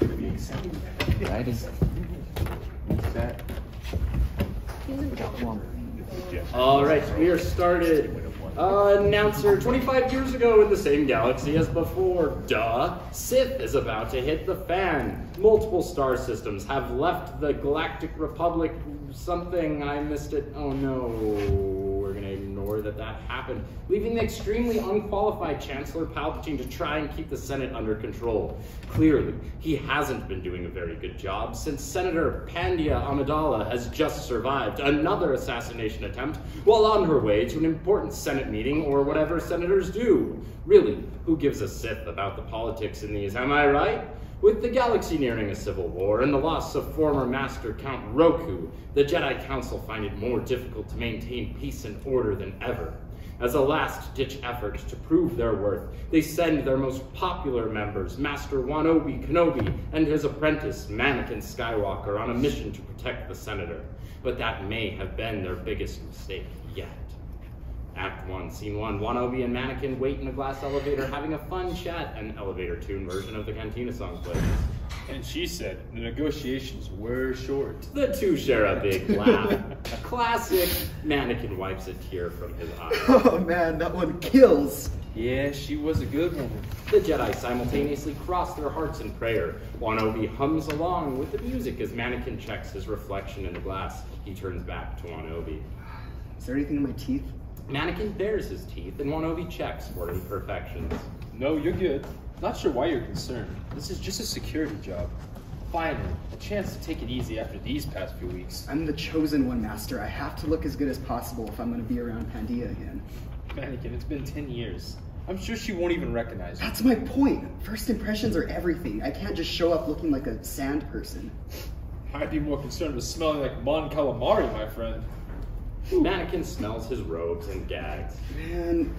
Right is reset. All right, we are started. Announcer, 25 years ago in the same galaxy as before, duh, Sith is about to hit the fan. Multiple star systems have left the Galactic Republic. Something, I missed it. Oh no, we're gonna ignore that happened. Leaving the extremely unqualified Chancellor Palpatine to try and keep the Senate under control. Clearly, he hasn't been doing a very good job since Senator Pandia Amidala has just survived another assassination attempt while on her way to an important Senate meeting or whatever senators do. Really, who gives a Sith about the politics in these, am I right? With the galaxy nearing a civil war and the loss of former Master Count ROKU, the Jedi Council find it more difficult to maintain peace and order than ever. As a last-ditch effort to prove their worth, they send their most popular members, Master Wan-Obi Kenobi and his apprentice, Mannequin Skywalker, on a mission to protect the Senator. But that may have been their biggest mistake yet. Act 1, Scene 1, Wan-Obi and Mannequin wait in a glass elevator having a fun chat. An elevator tune version of the Cantina song plays. And she said the negotiations were short. The two share a big laugh. Classic. Mannequin wipes a tear from his eye. Oh man, that one kills. Yeah, she was a good woman. The Jedi simultaneously cross their hearts in prayer. Wan-Obi hums along with the music as Mannequin checks his reflection in the glass. He turns back to Wan-Obi. Is there anything in my teeth? Mannequin bares his teeth and Wan-Obi checks for imperfections. No, you're good. Not sure why you're concerned. This is just a security job. Finally, a chance to take it easy after these past few weeks. I'm the chosen one, Master. I have to look as good as possible if I'm going to be around Pandia again. Mannequin, it's been 10 years. I'm sure she won't even recognize you. That's my point. First impressions are everything. I can't just show up looking like a sand person. I'd be more concerned with smelling like Mon Calamari, my friend. Mannequin smells his robes and gags. Man,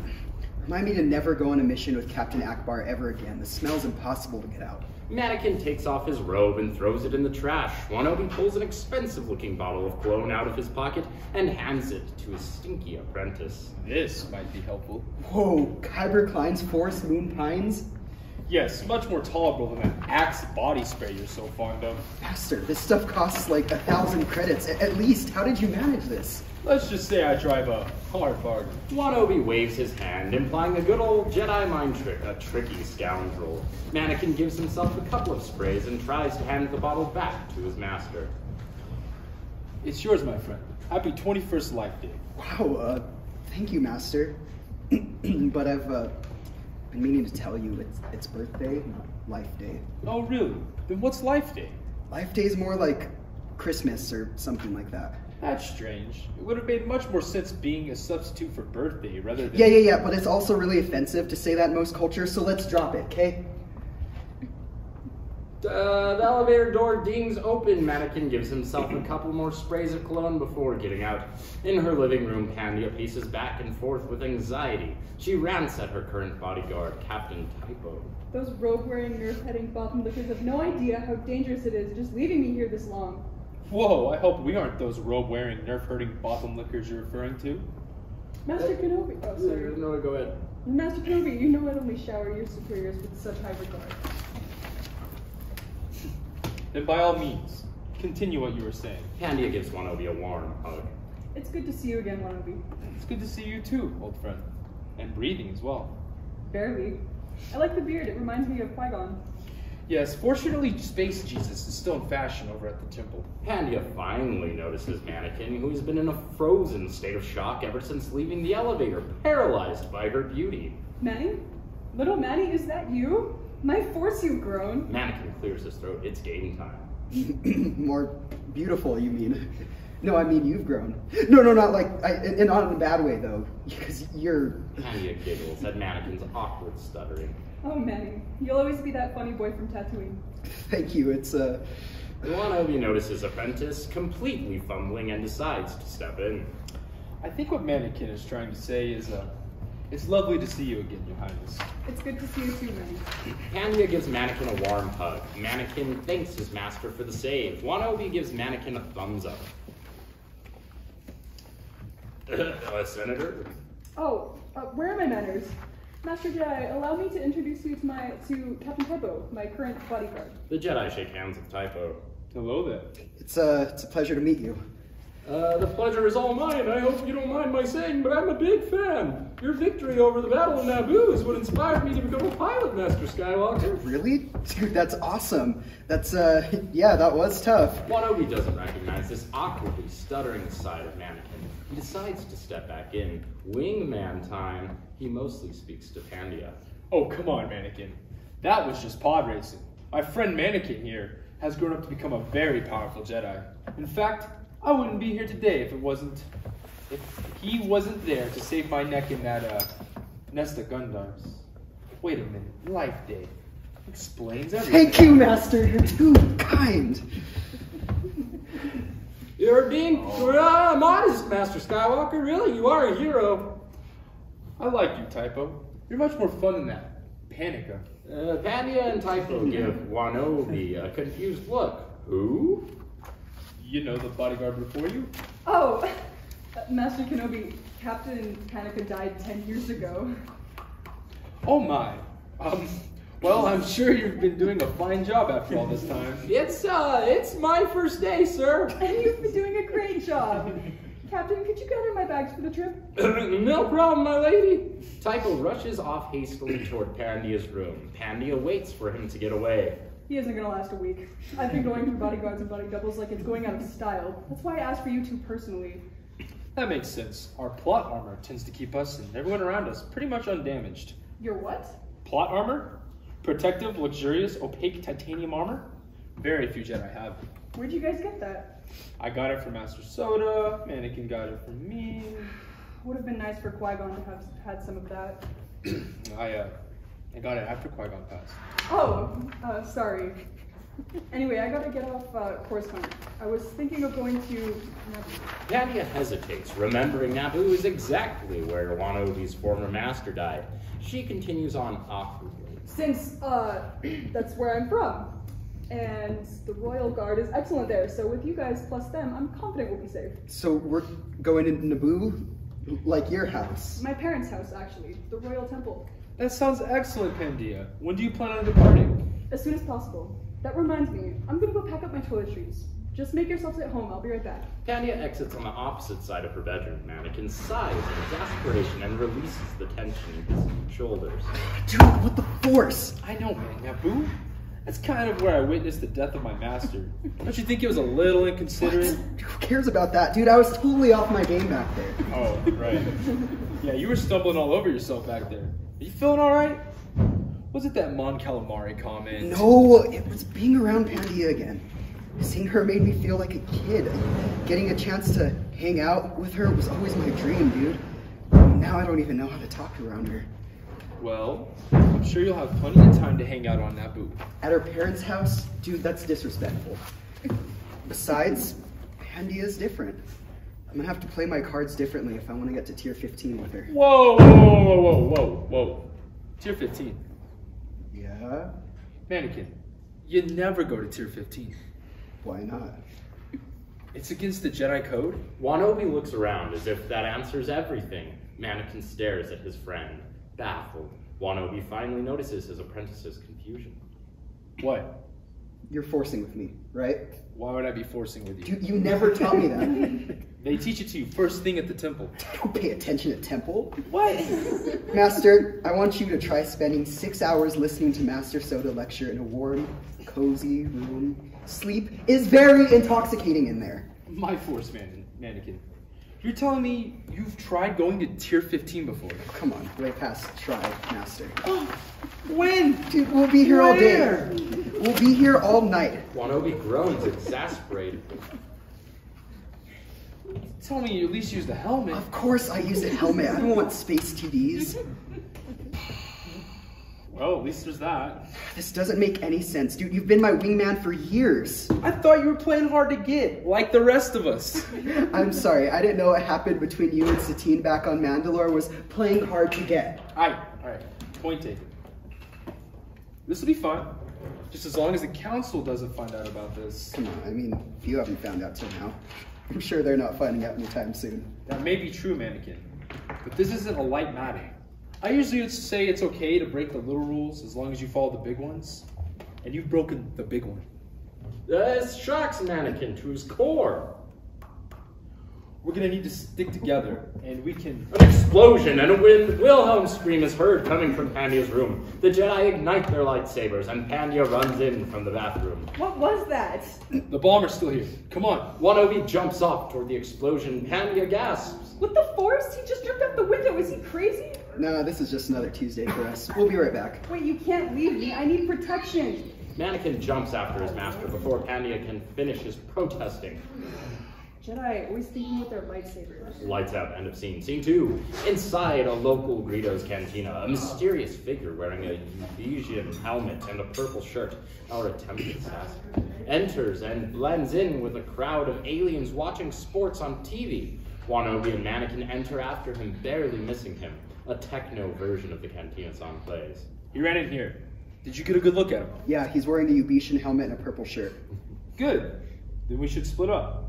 remind me to never go on a mission with Captain Akbar ever again. The smell's impossible to get out. Mannequin takes off his robe and throws it in the trash. Wan-Obi pulls an expensive-looking bottle of cologne out of his pocket and hands it to his stinky apprentice. This might be helpful. Whoa, Kyber Klein's Forest Moon Pines? Yes, much more tolerable than that Axe body spray you're so fond of. Master, this stuff costs like 1,000 credits at least. How did you manage this? Let's just say I drive a hard bargain. Wan-Obi waves his hand, implying a good old Jedi mind trick, a tricky scoundrel. Mannequin gives himself a couple of sprays and tries to hand the bottle back to his master. It's yours, my friend. Happy 21st Life Day. Wow, thank you, Master. But I've been meaning to tell you it's birthday, not Life Day. Oh, really? Then what's Life Day? Life Day is more like Christmas or something like that. That's strange. It would have made much more sense being a substitute for birthday rather than... Yeah, but it's also really offensive to say that in most cultures, so let's drop it, okay? The elevator door dings open. Mannequin gives himself a couple more sprays of cologne before getting out. In her living room, Pandia paces back and forth with anxiety. She rants at her current bodyguard, Captain TYPO. Those robe-wearing, nerve-heading bottom lickers have no idea how dangerous it is just leaving me here this long. Whoa, I hope we aren't those robe-wearing, nerve-hurting bottom lickers you're referring to. Master Kenobi, oh sorry. No, go ahead. Master Kenobi, you know I'd only shower your superiors with such high regard. Then by all means, continue what you were saying. Pandia gives Wan-Obi a warm hug. It's good to see you again, Wan-Obi. It's good to see you too, old friend. And breathing as well. Barely. I like the beard, it reminds me of Qui-Gon. Yes, fortunately, Space Jesus is still in fashion over at the temple. Pandia finally notices Mannequin, who has been in a frozen state of shock ever since leaving the elevator, paralyzed by her beauty. Manny? Little Manny, is that you? My force, you've grown. Mannequin clears his throat. It's game time. More beautiful, you mean? No, I mean you've grown. No, not like, and not in a bad way though, because you're... Pandia giggles at Mannequin's awkward stuttering. Oh, Manny, you'll always be that funny boy from Tatooine. Thank you, it's Wan-Obi notices Apprentice completely fumbling and decides to step in. I think what Mannequin is trying to say is, it's lovely to see you again, Your Highness. It's good to see you too, Manny. Pandia gives Mannequin a warm hug. Mannequin thanks his master for the save. Wan-Obi gives Mannequin a thumbs up. Senator? Oh, where are my manners? Master Jedi, allow me to introduce you to Captain TYPO, my current bodyguard. The Jedi shake hands with TYPO. Hello there. It's a pleasure to meet you. The pleasure is all mine. I hope you don't mind my saying, but I'm a big fan. Your victory over the Battle of Naboo is what inspired me to become a pilot, Master Skywalker. Really? Dude, that's awesome. That's, yeah, that was tough. Wan-Obi doesn't recognize this awkwardly stuttering side of Mannequin. He decides to step back in. Wingman time. He mostly speaks to Pandia. Oh, come on, Mannequin. That was just pod racing. My friend Mannequin here has grown up to become a very powerful Jedi. In fact, I wouldn't be here today if he wasn't there to save my neck in that, nest of Gundams. Wait a minute, Life Day explains everything. Thank you, Master. You're too kind. You're being modest, Master Skywalker. Really, you are a hero. I like you, TYPO. You're much more fun than that Panica. Pandia and TYPO give Wan-Obi a confused look. Who? You know the bodyguard before you? Oh, Master Kenobi, Captain Panica died 10 years ago. Oh my. Well, I'm sure you've been doing a fine job after all this time. It's my first day, sir. And you've been doing a great job. Captain, could you gather my bags for the trip? No problem, my lady. TYPO rushes off hastily toward Pandia's room. Pandia waits for him to get away. He isn't gonna last a week. I've been going through bodyguards and body doubles like it's going out of style. That's why I asked for you two personally. That makes sense. Our plot armor tends to keep us and everyone around us pretty much undamaged. Your what? Plot armor? Protective, luxurious, opaque titanium armor? Very few Jedi have. Where'd you guys get that? I got it from Master Soda, Mannequin got it from me. Would have been nice for Qui-Gon to have had some of that. I got it after Qui-Gon passed. Oh, sorry. Anyway, I gotta get off Coruscant. I was thinking of going to Naboo. Pandia hesitates, remembering Naboo is exactly where Wan-Obi's former master died. She continues on awkwardly. Since, that's where I'm from. And the Royal Guard is excellent there, so with you guys plus them, I'm confident we'll be safe. So we're going to Naboo? Like your house? My parents' house, actually. The Royal Temple. That sounds excellent, Pandia. When do you plan on departing? As soon as possible. That reminds me, I'm gonna go pack up my toiletries. Just make yourselves at home, I'll be right back. Pandia exits on the opposite side of her bedroom. Mannequin sighs in exasperation and releases the tension in his shoulders. Dude, what the force? I know, man. Naboo? That's kind of where I witnessed the death of my master. Don't you think it was a little inconsiderate? What? Who cares about that? Dude, I was totally off my game back there. Oh, right. Yeah, you were stumbling all over yourself back there. Are you feeling alright? Was it that Mon Calamari comment? No, it was being around Pandia again. Seeing her made me feel like a kid. Getting a chance to hang out with her was always my dream, dude. Now I don't even know how to talk around her. Well, I'm sure you'll have plenty of time to hang out on Naboo. At her parents' house? Dude, that's disrespectful. Besides, Pandia's different. I'm gonna have to play my cards differently if I want to get to tier 15 with her. Whoa, whoa, whoa, whoa, whoa, whoa. Tier 15. Yeah? Mannequin, you never go to tier 15. Why not? It's against the Jedi Code. Wan-Obi looks around as if that answers everything. Mannequin stares at his friend, baffled. Wan-Obi finally notices his apprentice's confusion. What? You're forcing with me, right? Why would I be forcing with you? You never taught me that. They teach it to you first thing at the temple. Don't pay attention at temple. What? Master, I want you to try spending 6 hours listening to Master Soda lecture in a warm, cozy room. Sleep is very intoxicating in there. My force, Mannequin. You're telling me you've tried going to tier 15 before? Come on, way past try, Master. When? Dude, we'll be here all day. We'll be here all night. Wan-Obi groans, exasperated. Tell me you at least use the helmet. Of course I use a helmet. I don't want space TVs. Well, at least there's that. This doesn't make any sense, dude. You've been my wingman for years. I thought you were playing hard to get, like the rest of us. I'm sorry. I didn't know what happened between you and Satine back on Mandalore was playing hard to get. Alright. Point taken. This will be fun. Just as long as the council doesn't find out about this. Come on, I mean, you haven't found out till now. I'm sure they're not finding out anytime soon. That may be true, Mannequin. But this isn't a light matter. I usually say it's okay to break the little rules as long as you follow the big ones. And you've broken the big one. This shocks Mannequin to his core. We're gonna need to stick together, and we can... An explosion and a Wilhelm scream is heard coming from Pandia's room. The Jedi ignite their lightsabers, and Pandia runs in from the bathroom. What was that? The bomber's still here. Come on. Wan-Obi jumps off toward the explosion. Pandia gasps. With the Force? He just jumped out the window. Is he crazy? No, this is just another Tuesday for us. We'll be right back. Wait, you can't leave me. I need protection. Mannequin jumps after his master before Pandia can finish his protesting. Jedi always thinking with their lightsabers. Lights out, end of scene. Scene 2. Inside a local Greedo's cantina, a mysterious figure wearing a Ephesian helmet and a purple shirt, our attempted assassin, enters and blends in with a crowd of aliens watching sports on TV. Wan-Obi and Mannequin enter after him, barely missing him. A techno version of the cantina song plays. He ran in here. Did you get a good look at him? Yeah, he's wearing a Ubician helmet and a purple shirt. Good. Then we should split up.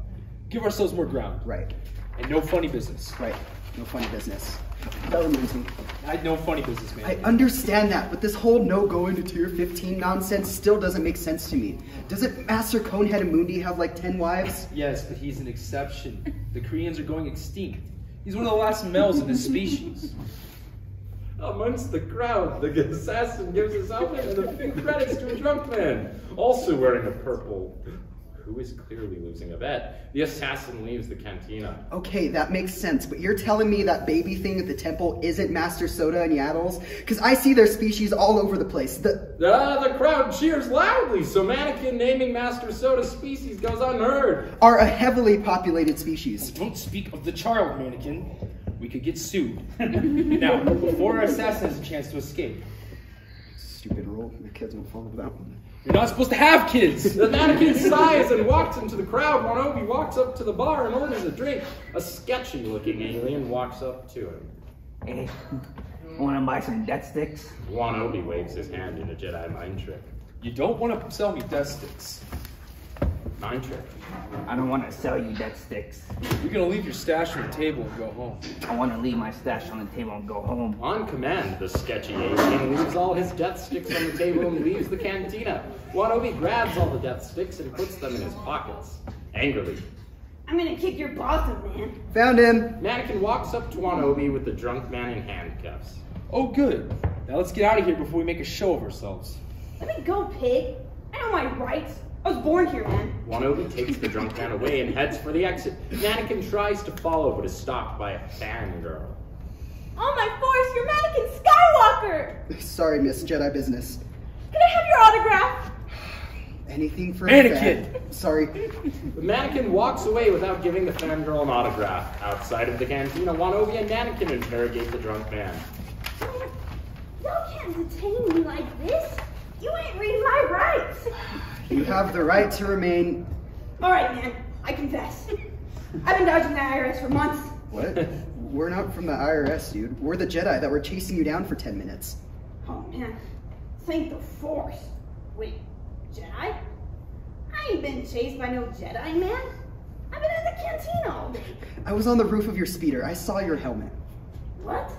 Give ourselves more ground. Right. And no funny business. Right. No funny business. That reminds me. I had no funny business, man. I understand that, but this whole no go into tier 15 nonsense still doesn't make sense to me. Doesn't Master CON-HEDI MUNDI have like 10 wives? Yes, but he's an exception. The Koreans are going extinct. He's one of the last males of his species. Amongst the crowd, the assassin gives his helmet and a few credits to a drunk man, also wearing a purple, who is clearly losing a bet. The assassin leaves the cantina. Okay, that makes sense, but you're telling me that baby thing at the temple isn't Master Soda and Yaddles? Because I see their species all over the place. The crowd cheers loudly, so Mannequin naming Master Soda's species goes unheard. Are a heavily populated species. Don't speak of the child, Mannequin. We could get sued. Now, before our assassin has a chance to escape. Stupid rule. The kids won't follow that one. You're not supposed to have kids! The Mannequin sighs and walks into the crowd. Wan-Obi walks up to the bar and orders a drink. A sketchy-looking alien walks up to him. Hey, wanna buy some death sticks? Wan-Obi waves his hand in a Jedi mind trick. You don't want to sell me death sticks. Mind trick. I don't want to sell you death sticks. You're gonna leave your stash on the table and go home. I want to leave my stash on the table and go home. On command, the sketchy alien leaves all his death sticks on the table and leaves the cantina. Wan-Obi grabs all the death sticks and puts them in his pockets. Angrily. I'm gonna kick your bottom, man. Found him! Mannequin walks up to Wan-Obi with the drunk man in handcuffs. Oh, good. Now let's get out of here before we make a show of ourselves. Let me go, pig. I know my rights. I was born here, man. Wan-Obi takes the drunk man away and heads for the exit. Mannequin tries to follow, but is stopped by a fangirl. Oh my Force, you're Mannequin Skywalker! Sorry, Miss Jedi Business. Can I have your autograph? Anything for Mannequin! Fat. Sorry. The Mannequin walks away without giving the fangirl an autograph. Outside of the cantina, Wan-Obi and Mannequin interrogate the drunk man. Y'all can't detain me like this. You ain't reading my rights. You have the right to remain... All right, man. I confess. I've been dodging the IRS for months. What? We're not from the IRS, dude. We're the Jedi that were chasing you down for 10 minutes. Oh, man. Thank the Force. Wait, Jedi? I ain't been chased by no Jedi, man. I've been in the cantina all day. I was on the roof of your speeder. I saw your helmet. What?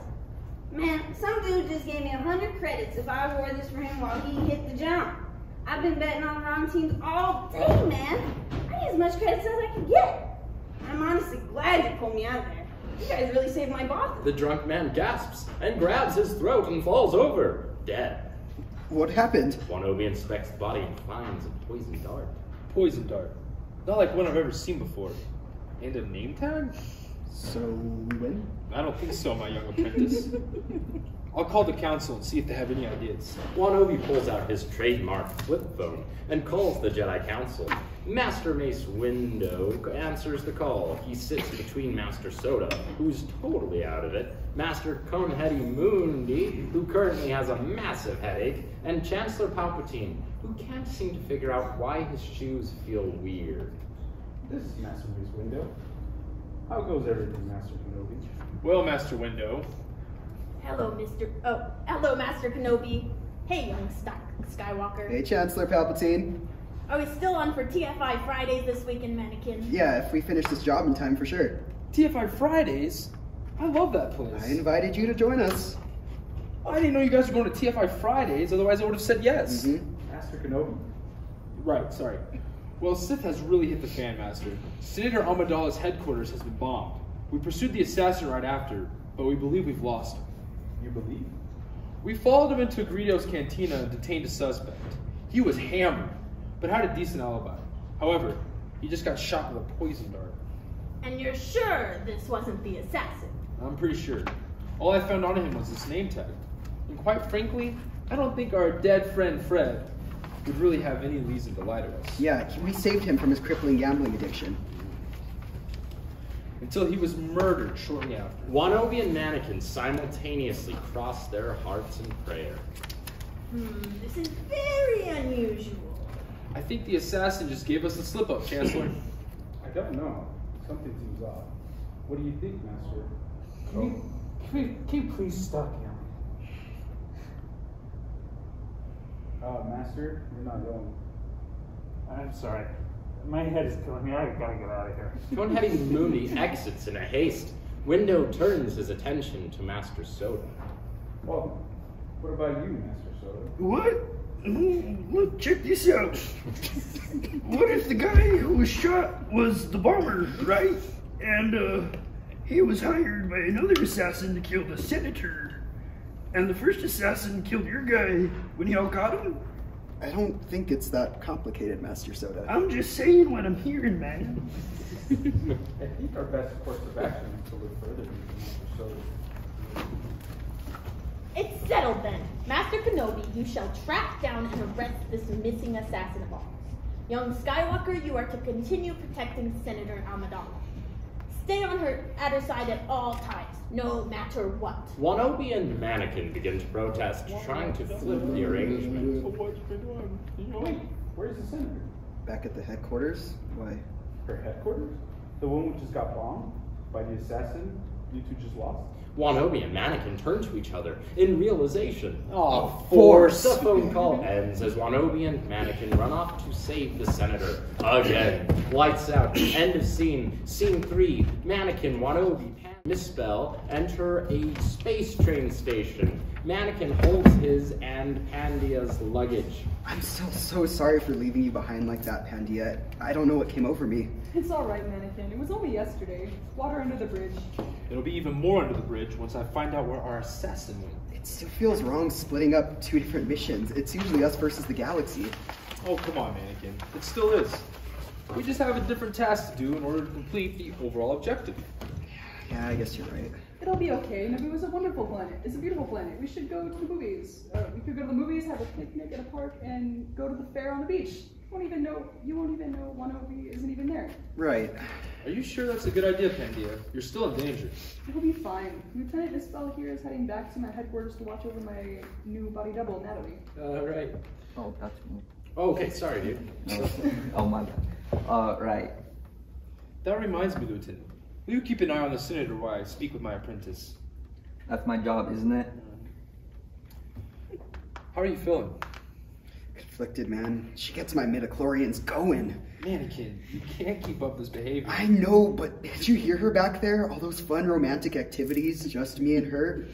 Man, some dude just gave me 100 credits if I wore this for him while he hit the jump. I've been betting on the wrong teams all day, man. I need as much credits as I can get. I'm honestly glad you pulled me out of there. You guys really saved my bottom. The drunk man gasps and grabs his throat and falls over, dead. What happened? Wan-Obi inspects the body and finds a poison dart. Poison dart. Not like one I've ever seen before. And a name tag? So, we win? I don't think so, my young apprentice. I'll call the council and see if they have any ideas. Wan-Obi pulls out his trademark flip phone and calls the Jedi Council. Master Mace Window answers the call. He sits between Master Soda, who's totally out of it, Master CON-HEDI MUNDI, who currently has a massive headache, and Chancellor Palpatine, who can't seem to figure out why his shoes feel weird. This is Master Mace Window. How goes everything, Master Kenobi? Well, Master Window. Hello, hello, Master Kenobi. Hey, young Skywalker. Hey, Chancellor Palpatine. Are we still on for TFI Fridays this week in Mannequin? Yeah, if we finish this job in time, for sure. TFI Fridays? I love that place. I invited you to join us. I didn't know you guys were going to TFI Fridays, otherwise I would have said yes. Master Kenobi. Right, sorry. Well, Sith has really hit the fan, Master. Senator Amidala's headquarters has been bombed. We pursued the assassin right after, but we believe we've lost him. You believe? We followed him into Greedo's cantina and detained a suspect. He was hammered, but had a decent alibi. However, he just got shot with a poison dart. And you're sure this wasn't the assassin? I'm pretty sure. All I found on him was his name tag. And quite frankly, I don't think our dead friend Fred would really have any reason to lie to us. Yeah, we saved him from his crippling gambling addiction. Until he was murdered shortly after. Wan-Obi and Mannequin simultaneously crossed their hearts in prayer. This is very unusual. I think the assassin just gave us a slip-up, Chancellor. I don't know. Something seems odd. What do you think, Master? Can you please stop him? Master, you're not going. I'm sorry. My head is killing me. I gotta get out of here. CON-HEDI MUNDI exits in a haste. Window turns his attention to Master Soda. Well, what about you, Master Soda? What? Look, check this out. What if the guy who was shot was the bomber, right? And he was hired by another assassin to kill the senator. And the first assassin killed your guy when y'all caught him? I don't think it's that complicated, Master Soda. I'm just saying what I'm hearing, man. I think our best course of action is to look further into Master Soda. It's settled then. Master Kenobi, you shall track down and arrest this missing assassin of ours. Young Skywalker, you are to continue protecting Senator Amidala. Stay at her side at all times, no matter what. Wan-Obi and Mannequin begin to protest, trying to flip the arrangement. Wait, where's the senator? Back at the headquarters? Why? Her headquarters? The one which just got bombed by the assassin you two just lost? Wan-Obi and Mannequin turn to each other in realization. Oh, force! The phone call ends as Wan-Obi and Mannequin run off to save the senator again. Lights out. End of scene. Scene 3. Mannequin, Wan-Obi, Misspell enter a space train station. Mannequin holds his and Pandia's luggage. I'm still so sorry for leaving you behind like that, Pandia. I don't know what came over me. It's alright, Mannequin. It was only yesterday. Water under the bridge. It'll be even more under the bridge once I find out where our assassin went. It still feels wrong splitting up 2 different missions. It's usually us versus the galaxy. Oh, come on, Mannequin. It still is. We just have a different task to do in order to complete the overall objective. Yeah, I guess you're right. It'll be okay. Naboo is a wonderful planet. It's a beautiful planet. We should go to the movies. We could go to the movies, have a picnic at a park, and go to the fair on the beach. You won't even know Wan-Obi isn't even there. Right. Are you sure that's a good idea, Pandia? You're still in danger. It'll be fine. Lieutenant Misspell here is heading back to my headquarters to watch over my new body double, Natalie. Right. Oh, that's me. Oh, okay, sorry, dude. Oh my god. Right. That reminds me, Lieutenant. Will you keep an eye on the senator while I speak with my apprentice? That's my job, isn't it? How are you feeling? Conflicted, man. She gets my midichlorians going. Mannequin, you can't keep up this behavior. I know, but did you hear her back there? All those fun romantic activities, just me and her.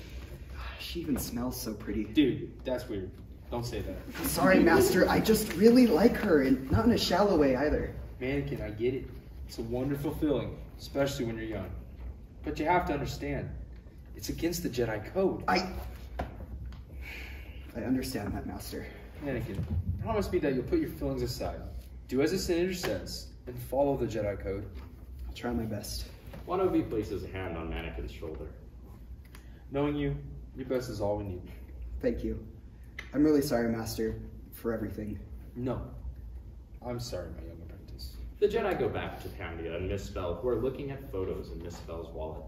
She even smells so pretty. Dude, that's weird. Don't say that. Sorry, Master. I just really like her, and not in a shallow way either. Mannequin, I get it. It's a wonderful feeling, especially when you're young. But you have to understand, it's against the Jedi Code. I understand that, Master. Mannequin, promise me that you'll put your feelings aside. Do as the Senator says, and follow the Jedi Code. I'll try my best. Wan-Obi places a hand on Mannequin's shoulder. Knowing you, your best is all we need. Thank you. I'm really sorry, Master, for everything. No. I'm sorry, my young apprentice. The Jedi go back to Pandia and Misspell, who are looking at photos in Misspell's wallet.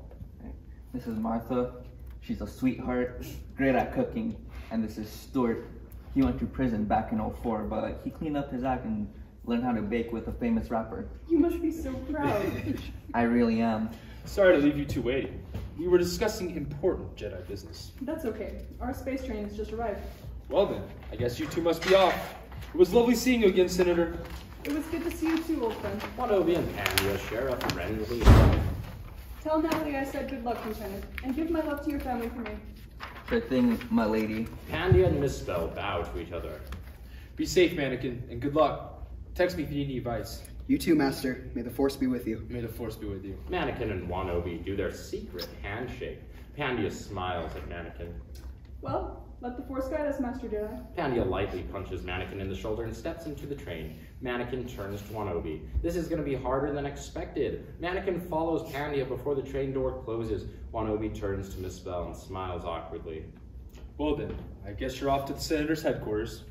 This is Martha. She's a sweetheart, great at cooking. And this is Stuart. He went to prison back in '04, but he cleaned up his act and learned how to bake with a famous rapper. You must be so proud. I really am. Sorry to leave you two waiting. We were discussing important Jedi business. That's okay. Our space train has just arrived. Well then, I guess you two must be off. It was lovely seeing you again, Senator. It was good to see you too, old friend. Wan-Obi and Pandia share a friendly hug. Tell Natalie I said good luck, Lieutenant, and give my love to your family for me. Sure thing, my lady. Pandia and Miss Bell bow to each other. Be safe, Mannequin, and good luck. Text me if you need any advice. You too, Master. May the Force be with you. May the Force be with you. Mannequin and Wan-Obi do their secret handshake. Pandia smiles at Mannequin. Well, let the Force guide us, Master Jedi. Pandia lightly punches Mannequin in the shoulder and steps into the train. Mannequin turns to Wan-Obi. This is going to be harder than expected. Mannequin follows Pandia before the train door closes. Wan-Obi turns to Miss Bell and smiles awkwardly. Well then, I guess you're off to the Senator's headquarters.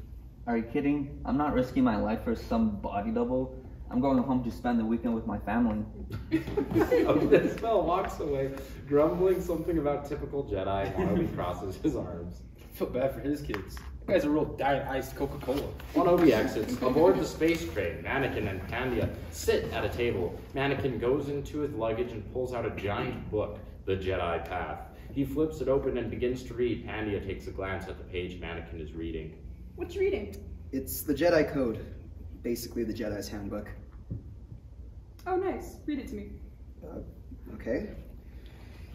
Are you kidding? I'm not risking my life for some body double. I'm going home to spend the weekend with my family. Miss Bell walks away, grumbling something about typical Jedi. Wan-Obi crosses his arms. I feel bad for his kids. That guy's a real diet iced Coca-Cola. Wan-Obi exits. Aboard the space train, Mannequin and Pandia sit at a table. Mannequin goes into his luggage and pulls out a giant book, The Jedi Path. He flips it open and begins to read. Pandia takes a glance at the page Mannequin is reading. What you reading? It's the Jedi Code. Basically the Jedi's handbook. Oh, nice. Read it to me. Okay.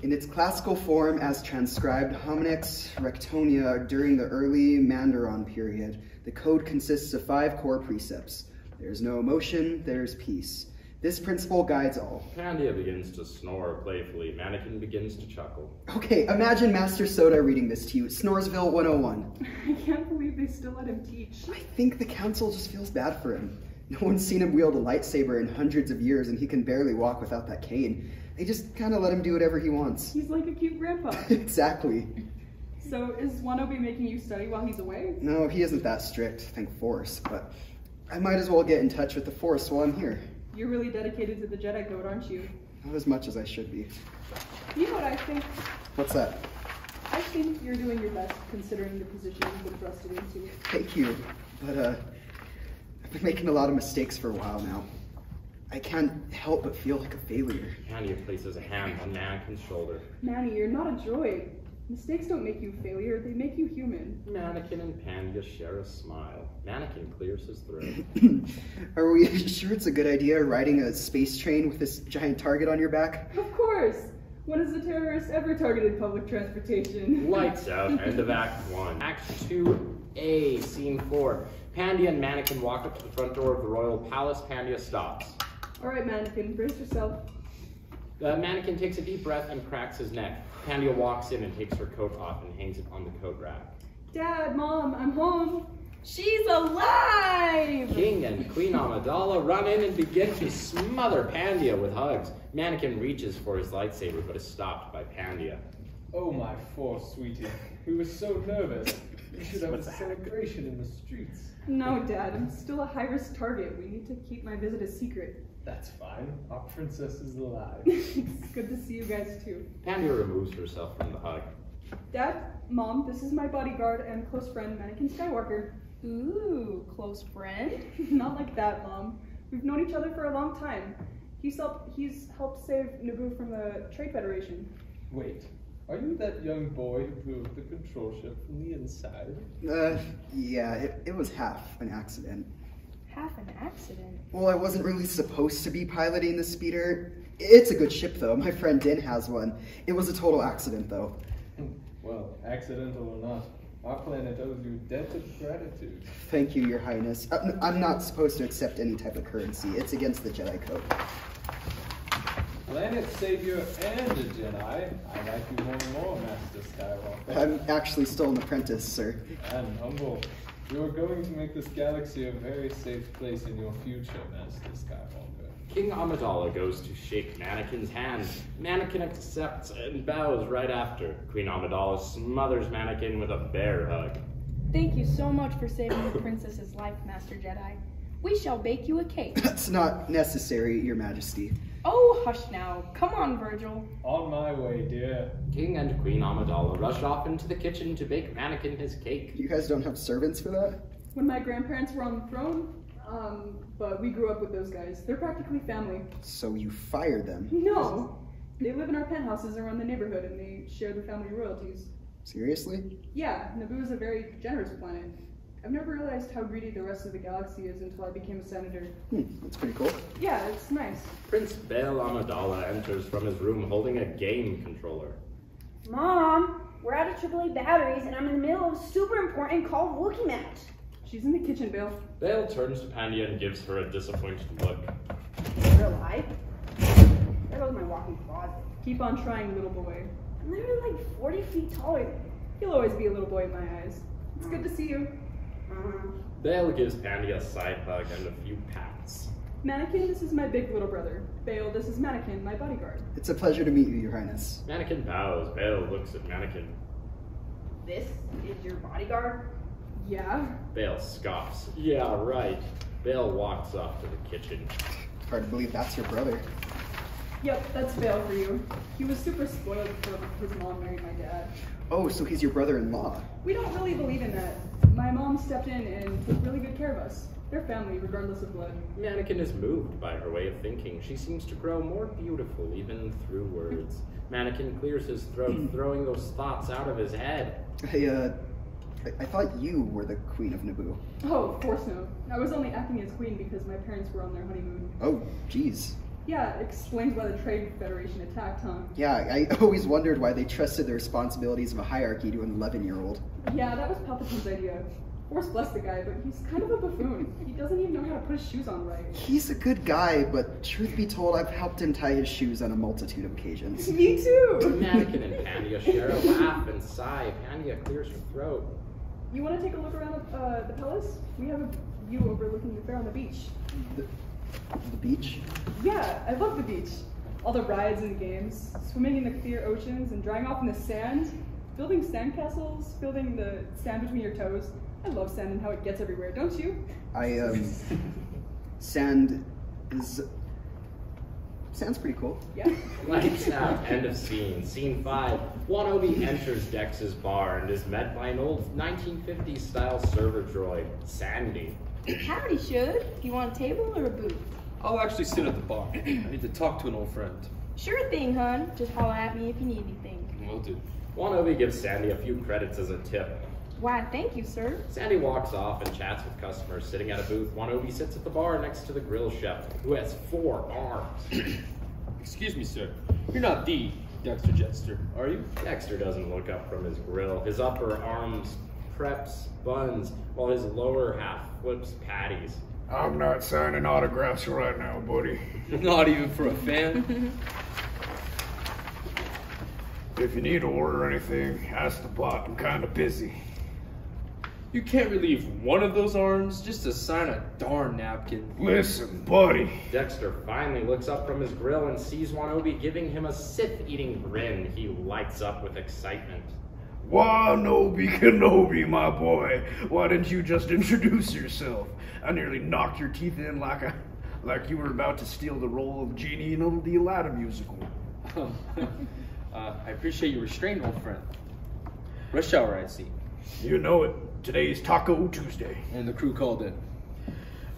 In its classical form as transcribed Homonyx Rectonia during the early Mandaron period, the code consists of 5 core precepts. There's no emotion, there's peace. This principle guides all. Pandia begins to snore playfully. Mannequin begins to chuckle. Okay, imagine Master Soda reading this to you. Snoresville 101. I can't believe they still let him teach. I think the council just feels bad for him. No one's seen him wield a lightsaber in hundreds of years, and he can barely walk without that cane. They just kind of let him do whatever he wants. He's like a cute grandpa. Exactly. So is Wan-Obi making you study while he's away? No, he isn't that strict, thank Force, but I might as well get in touch with the Force while I'm here. You're really dedicated to the Jedi Code, aren't you? Not as much as I should be. You know what I think? What's that? I think you're doing your best considering the position you've been thrusted into. Thank you, but I've been making a lot of mistakes for a while now. I can't help but feel like a failure. Pandia places a hand on Mannequin's shoulder. Manny, you're not a droid. Mistakes don't make you a failure, they make you human. Mannequin and Pandia share a smile. Mannequin clears his throat. Are we sure it's a good idea riding a space train with this giant target on your back? Of course! When has a terrorist ever targeted public transportation? Lights out, end of Act 1. Act 2A, Scene 4. Pandia and Mannequin walk up to the front door of the Royal Palace. Pandia stops. Alright, Mannequin, brace yourself. The Mannequin takes a deep breath and cracks his neck. Pandia walks in and takes her coat off and hangs it on the coat rack. Dad, Mom, I'm home. She's alive! King and Queen Amidala run in and begin to smother Pandia with hugs. Mannequin reaches for his lightsaber but is stopped by Pandia. Oh my Force, sweetie. We were so nervous. We should have a celebration in the streets. No, Dad, I'm still a high-risk target. We need to keep my visit a secret. That's fine. Our princess is alive. It's good to see you guys, too. Pandia removes herself from the hug. Dad, Mom, this is my bodyguard and close friend, Mannequin Skywalker. Ooh, close friend? Not like that, Mom. We've known each other for a long time. He's helped save Naboo from the Trade Federation. Wait, are you that young boy who blew up the control ship from the inside? Yeah, it was half an accident. Half an accident? Well, I wasn't really supposed to be piloting the speeder. It's a good ship, though. My friend Din has one. It was a total accident, though. Well, accidental or not, our planet owes you a debt of gratitude. Thank you, Your Highness. I'm not supposed to accept any type of currency. It's against the Jedi Code. Planet savior and a Jedi. I like you more and more, Master Skywalker. I'm actually still an apprentice, sir. And humble. You are going to make this galaxy a very safe place in your future, Master Skywalker. King Amidala goes to shake Mannequin's hand. Mannequin accepts and bows right after. Queen Amidala smothers Mannequin with a bear hug. Thank you so much for saving the princess's life, Master Jedi. We shall bake you a cake. That's not necessary, Your Majesty. Oh, hush now. Come on, Virgil. On my way, dear. King and Queen Amidala rush off into the kitchen to bake Mannequin his cake. You guys don't have servants for that? When my grandparents were on the throne, but we grew up with those guys. They're practically family. So you fired them? No. They live in our penthouses around the neighborhood and they share the family royalties. Seriously? Yeah, Naboo is a very generous planet. I've never realized how greedy the rest of the galaxy is until I became a senator. That's pretty cool. Yeah, it's nice. Prince Bail Amidala enters from his room holding a game controller. Mom, We're out of AAA batteries, and I'm in the middle of a super important Call of Wookiee match. She's in the kitchen, Bale. Bale turns to Pandia and gives her a disappointed look. You're alive? There goes my walking closet. Keep on trying, little boy. I'm literally like 40 feet taller than you. You'll always be a little boy in my eyes. It's good to see you. Bale gives Pandia a side hug and a few pats. Mannequin, this is my big little brother. Bale, this is Mannequin, my bodyguard. It's a pleasure to meet you, Your Highness. Mannequin bows. Bale looks at Mannequin. This is your bodyguard? Yeah? Bale scoffs. Yeah, right. Bale walks off to the kitchen. Hard to believe that's your brother. Yep, that's Bale for you. He was super spoiled before his mom married my dad. Oh, so he's your brother-in-law. We don't really believe in that. My mom stepped in and took really good care of us. They're family, regardless of blood. Mannequin is moved by her way of thinking. She seems to grow more beautiful, even through words. Mannequin clears his throat, throwing those thoughts out of his head. I thought you were the Queen of Naboo. Oh, of course no. I was only acting as queen because my parents were on their honeymoon. Oh, jeez. Yeah, explains why the Trade Federation attacked, huh? Yeah, I always wondered why they trusted the responsibilities of a hierarchy to an 11-year-old. Yeah, that was Palpatine's idea. Force bless the guy, but he's kind of a buffoon. He doesn't even know how to put his shoes on right. He's a good guy, but truth be told, I've helped him tie his shoes on a multitude of occasions. Me too! Mannequin and Pandia share a laugh and sigh. Pandia clears her throat. You want to take a look around the palace? We have a view overlooking the fair on the beach. The beach? Yeah, I love the beach. All the rides and games, swimming in the clear oceans and drying off in the sand, building sandcastles, building the sand between your toes. I love sand and how it gets everywhere, don't you? Sand's pretty cool. Yeah. Lights out. End of scene. Scene 5. Wan-Obi enters Dex's bar and is met by an old 1950s style server droid, Sandy. Howdy, Shug. You want a table or a booth? I'll actually sit at the bar. I need to talk to an old friend. Sure thing, hun. Just holler at me if you need anything. Will do. Wan-Obi gives Sandy a few credits as a tip. Why, thank you, sir. Sandy walks off and chats with customers sitting at a booth. Wan-Obi sits at the bar next to the grill chef, who has 4 arms. Excuse me, sir. You're not the Dexter Jetster, are you? Dexter doesn't look up from his grill. His upper arms preps buns, while his lower half flips patties. I'm not signing autographs right now, buddy. Not even for a fan? If you need to order anything, ask the bot. I'm kind of busy. You can't relieve one of those arms just to sign a darn napkin. Listen, buddy. Dexter finally looks up from his grill and sees Wan-Obi giving him a Sith-eating grin. He lights up with excitement. Wan-Obi Kenobi, my boy. Why didn't you just introduce yourself? I nearly knocked your teeth in like you were about to steal the role of Genie in the Aladdin musical. I appreciate your restraint, old friend. Rush hour, I see. You know it. Today's Taco Tuesday. And the crew called in.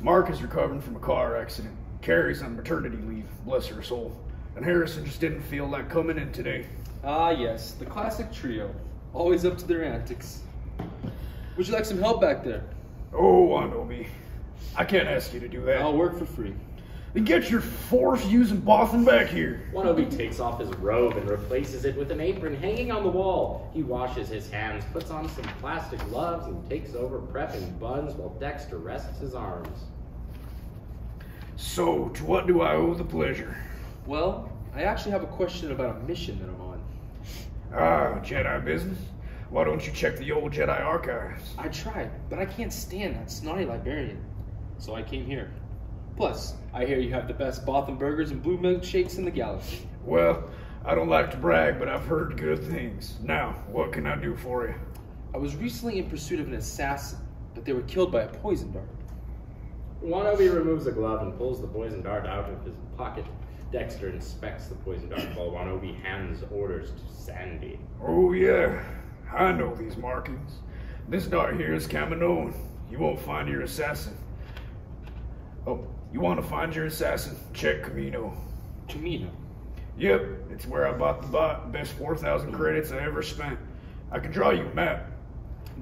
Mark is recovering from a car accident. Carrie's on maternity leave, bless her soul. And Harrison just didn't feel like coming in today. Ah, yes, the classic trio. Always up to their antics. Would you like some help back there? Oh, Wan-Obi. I can't ask you to do that. I'll work for free. Then get your force-using boffin back here. Wan-Obi takes off his robe and replaces it with an apron hanging on the wall. He washes his hands, puts on some plastic gloves, and takes over prepping buns while Dexter rests his arms. So, to what do I owe the pleasure? Well, I actually have a question about a mission that I'm on. Ah, Jedi business? Why don't you check the old Jedi archives? I tried, but I can't stand that snotty librarian. So I came here. Plus, I hear you have the best Botham burgers and blue milkshakes in the galaxy. Well, I don't like to brag, but I've heard good things. Now, what can I do for you? I was recently in pursuit of an assassin, but they were killed by a poison dart. Wan-Obi removes a glove and pulls the poison dart out of his pocket. Dexter inspects the poison dart while Wan-Obi hands orders to Sandy. Oh yeah, I know these markings. This dart here is Kaminoan. You won't find your assassin. Oh, you want to find your assassin? Check Camino. Camino? Yep, it's where I bought the bot. Best 4,000 credits I ever spent. I can draw you a map.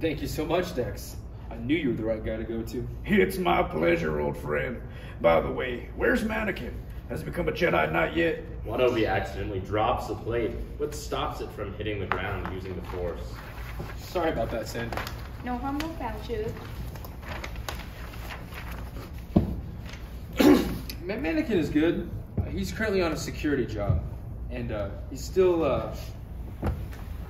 Thank you so much, Dex. I knew you were the right guy to go to. It's my pleasure, old friend. By the way, where's Mannequin? Has he become a Jedi? Not yet. Wan-Obi accidentally drops the plate, but stops it from hitting the ground using the Force. Sorry about that, Sandy. No harm, no foul, Chug. Mannequin is good. He's currently on a security job, and he still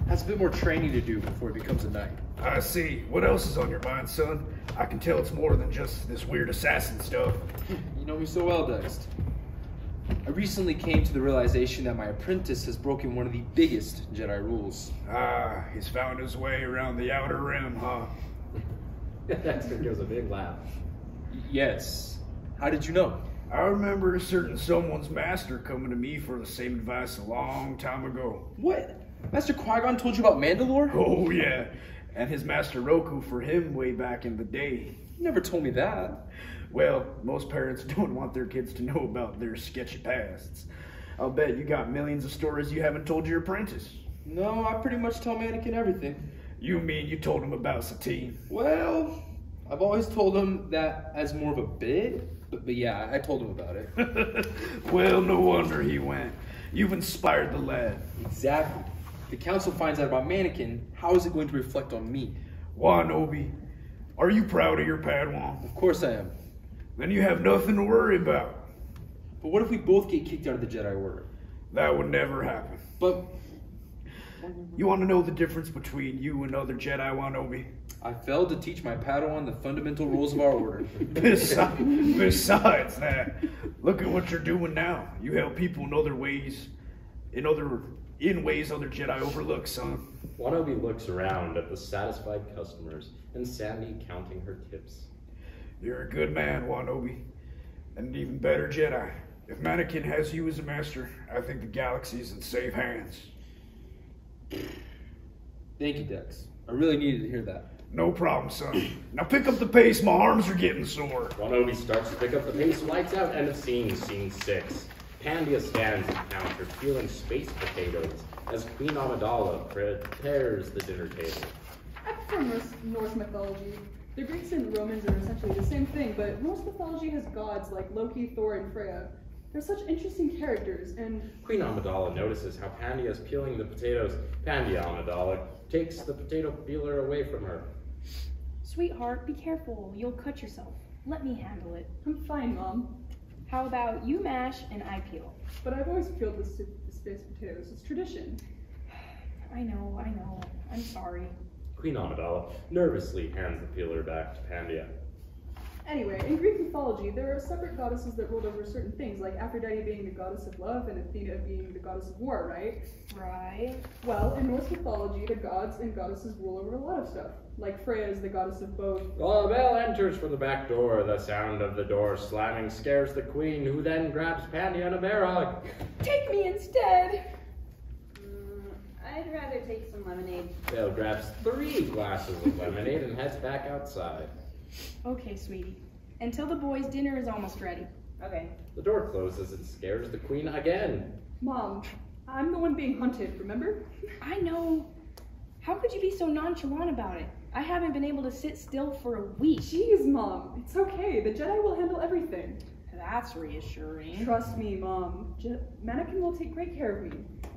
has a bit more training to do before he becomes a knight. I see. What else is on your mind, son? I can tell it's more than just this weird assassin stuff. You know me so well, Dext. I recently came to the realization that my apprentice has broken one of the biggest Jedi rules. Ah, he's found his way around the outer rim, huh? Dexter gives a big laugh. Yes. How did you know? I remember a certain someone's master coming to me for the same advice a long time ago. What? Master Qui-Gon told you about Mandalore? Oh, yeah. And his master ROKU for him way back in the day. You never told me that. Well, most parents don't want their kids to know about their sketchy pasts. I'll bet you got millions of stories you haven't told your apprentice. No, I pretty much tell Mannequin everything. You mean you told him about Satine? Well, I've always told him that as more of a bit, but yeah, I told him about it. Well, no wonder he went. You've inspired the lad. Exactly. If the council finds out about Mannequin, how is it going to reflect on me? Wan-Obi, are you proud of your Padawan? Of course I am. Then you have nothing to worry about. But what if we both get kicked out of the Jedi Order? That would never happen. But you want to know the difference between you and other Jedi, Wan-Obi? I failed to teach my Padawan the fundamental rules of our order. Besides that, look at what you're doing now. You help people in other ways, in ways other Jedi overlook, son. Wan-Obi looks around at the satisfied customers and Sandy counting her tips. You're a good man, Wan-Obi, and an even better Jedi. If Mannequin has you as a master, I think the galaxy's in safe hands. Thank you, Dex. I really needed to hear that. No problem, son. Now pick up the pace, my arms are getting sore. Wan-Obi starts to pick up the pace, lights out, end of scene, scene 6. Pandia stands at the counter, peeling space potatoes as Queen Amidala prepares the dinner table. I prefer Norse mythology. The Greeks and Romans are essentially the same thing, but Norse mythology has gods like Loki, Thor, and Freya. They're such interesting characters, and Queen Amidala notices how Pandia is peeling the potatoes. Pandia Amidala takes the potato peeler away from her. Sweetheart, be careful. You'll cut yourself. Let me handle it. I'm fine, Mom. How about you mash and I peel? But I've always peeled the space potatoes. It's tradition. I know. I'm sorry. Queen Amidala nervously hands the peeler back to Pandia. Anyway, in Greek mythology, there are separate goddesses that ruled over certain things, like Aphrodite being the goddess of love and Athena being the goddess of war, right? Right. Well, in Norse mythology, the gods and goddesses rule over a lot of stuff. Like Freya is the goddess of both. The bell enters from the back door. The sound of the door slamming scares the queen, who then grabs Pandia in a bear hug. Take me instead. I'd rather take some lemonade. Belle grabs 3 glasses of lemonade and heads back outside. Okay, sweetie. Until the boys' dinner is almost ready. Okay. The door closes and scares the queen again. Mom, I'm the one being hunted, remember? I know. How could you be so nonchalant about it? I haven't been able to sit still for a week. Jeez, Mom. It's okay. The Jedi will handle everything. That's reassuring. Trust me, Mom. Mannequin will take great care of me.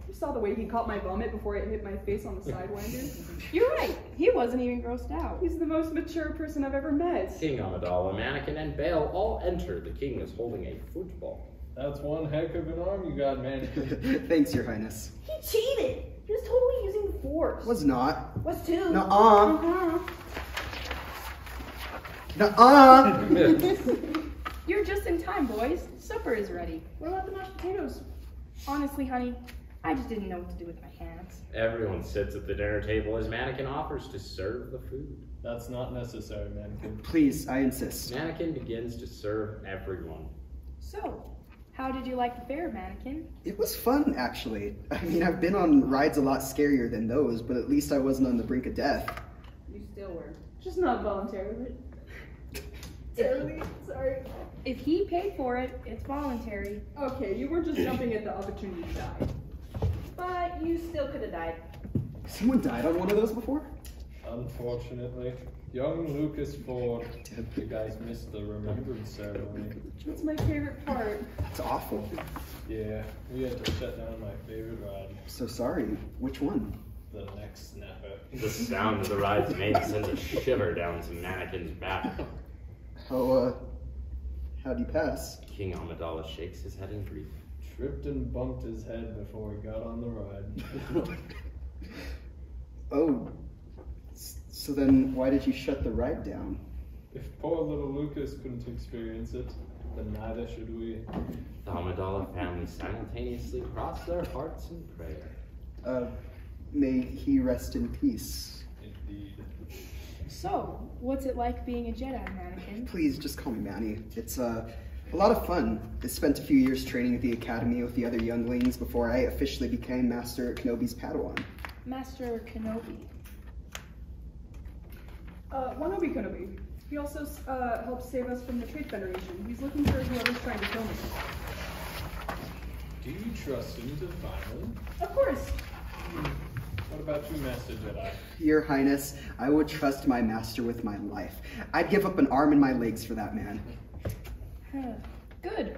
You saw the way he caught my vomit before it hit my face on the Sidewinder. You're right. He wasn't even grossed out. He's the most mature person I've ever met. King Amidala, Mannequin, and Bale all enter. The king is holding a football. That's one heck of an arm you got, man. Thanks, Your Highness. He cheated. He was totally using the Force. Was not. Was too. Nuh-uh. Nuh-uh. You're just in time, boys. Supper is ready. What about the mashed potatoes? Honestly, honey, I just didn't know what to do with my hands. Everyone sits at the dinner table as Mannequin offers to serve the food. That's not necessary, Mannequin. Please, I insist. Mannequin begins to serve everyone. So, how did you like the fair, Mannequin? It was fun, actually. I mean, I've been on rides a lot scarier than those, but at least I wasn't on the brink of death. You still were. Just not voluntarily. Sorry. If he paid for it, it's voluntary. Okay, you were just jumping at the opportunity to die. But you still could have died. Someone died on one of those before? Unfortunately. Young Lucas Ford. You guys missed the remembrance ceremony. That's my favorite part. That's awful. Yeah, we had to shut down my favorite ride. So sorry. Which one? The next snapper. The sound of the ride's name sends a shiver down to Mannequin's back. How'd you pass? King Amidala shakes his head in grief. Tripped and bumped his head before he got on the ride. Oh, so then why did you shut the ride down? If poor little Lucas couldn't experience it, then neither should we. The Amidala family simultaneously cross their hearts in prayer. May he rest in peace. Indeed. So, what's it like being a Jedi, Mannequin? Please, just call me Manny. It's a lot of fun. I spent a few years training at the academy with the other younglings before I officially became Master Kenobi's Padawan. Master Kenobi. Wan-Obi Kenobi. He also helped save us from the Trade Federation. He's looking for whoever's trying to kill me. Do you trust him to find him? Of course. What about you, Master Jedi? Your Highness, I would trust my master with my life. I'd give up an arm and my legs for that man. Good.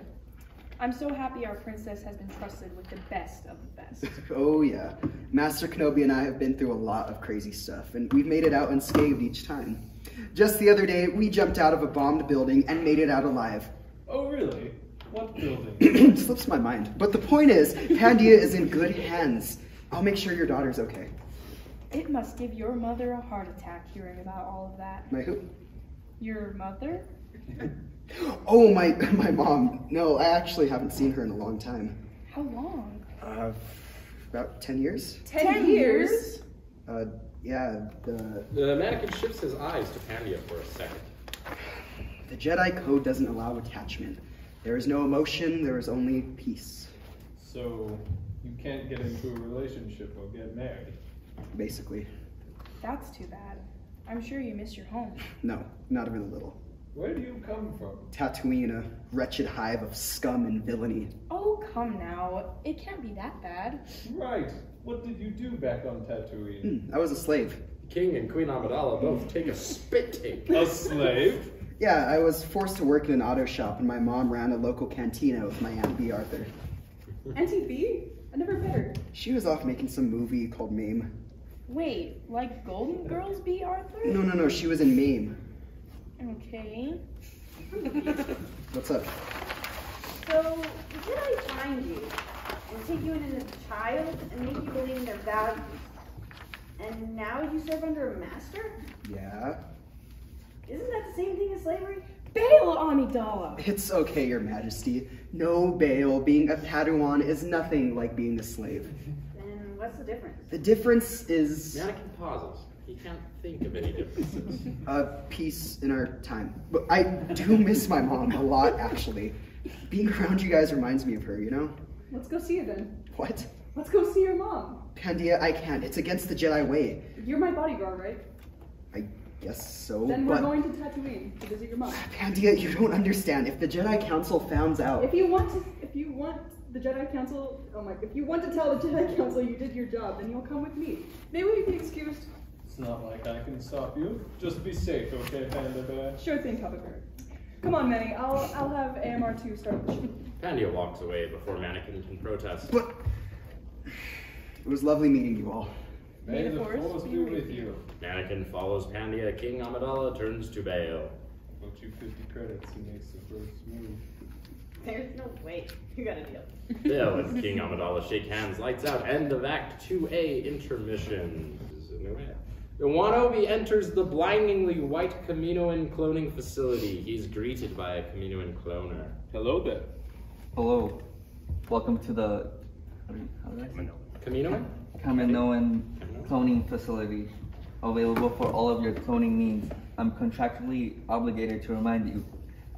I'm so happy our princess has been trusted with the best of the best. Oh yeah. Master Kenobi and I have been through a lot of crazy stuff, and we've made it out unscathed each time. Just the other day, we jumped out of a bombed building and made it out alive. Oh really? What building? Slips my mind. But the point is, Pandia is in good hands. I'll make sure your daughter's okay. It must give your mother a heart attack hearing about all of that. My who? Your mother? Oh, my mom. No, I actually haven't seen her in a long time. How long? About 10 years? 10 years? Yeah, The mannequin shifts his eyes to Pandia for a second. The Jedi Code doesn't allow attachment. There is no emotion, there is only peace. So, you can't get into a relationship or get married? Basically. That's too bad. I'm sure you miss your home. No, not even a little. Where do you come from? Tatooine, a wretched hive of scum and villainy. Oh, come now. It can't be that bad. Right. What did you do back on Tatooine? I was a slave. King and Queen Amidala both take a spit take. A slave? Yeah, I was forced to work in an auto shop, and my mom ran a local cantina with my Aunt B. Arthur. Auntie B? I never met her. She was off making some movie called MAME. Wait, like Golden Girls be Arthur? No, she was in MAME. Okay. What's up? So, did I find you and take you in as a child and make you believe in their values? And now you serve under a master? Yeah? Isn't that the same thing as slavery? Bail Amidala! It's okay, Your Majesty. No bail. Being a Padawan is nothing like being a slave. Then what's the difference? The difference is... Mannequin pauses. He can't think of any differences. Peace in our time. But I do miss my mom a lot, actually. Being around you guys reminds me of her, you know? Let's go see her then. What? Let's go see your mom. Pandia, I can't. It's against the Jedi way. You're my bodyguard, right? I guess so, Then but... we're going to Tatooine to visit your mom. Pandia, you don't understand. If the Jedi Council found out... If you want the Jedi Council, if you want to tell the Jedi Council you did your job, then you'll come with me. Maybe we can be excused. It's not like I can stop you. Just be safe, okay, Panda Bear? Sure thing, Papa Bear. Come on, Manny. I'll have AMR2 start the mission. Pandia walks away before Mannequin can protest. But... It was lovely meeting you all. May the Force be with you. Mannequin follows Pandia. King Amidala turns to Bail. Put you 50 credits, he makes the first move. There's no way. You got a deal. Bail and King Amidala shake hands, lights out, end of Act 2A intermission. The Wan-Obi enters the blindingly white Kaminoan cloning facility. He's greeted by a Kaminoan cloner. Hello there. Hello. Welcome to the... How did I say? Kaminoan? Kaminoan cloning facility. Available for all of your cloning needs. I'm contractually obligated to remind you.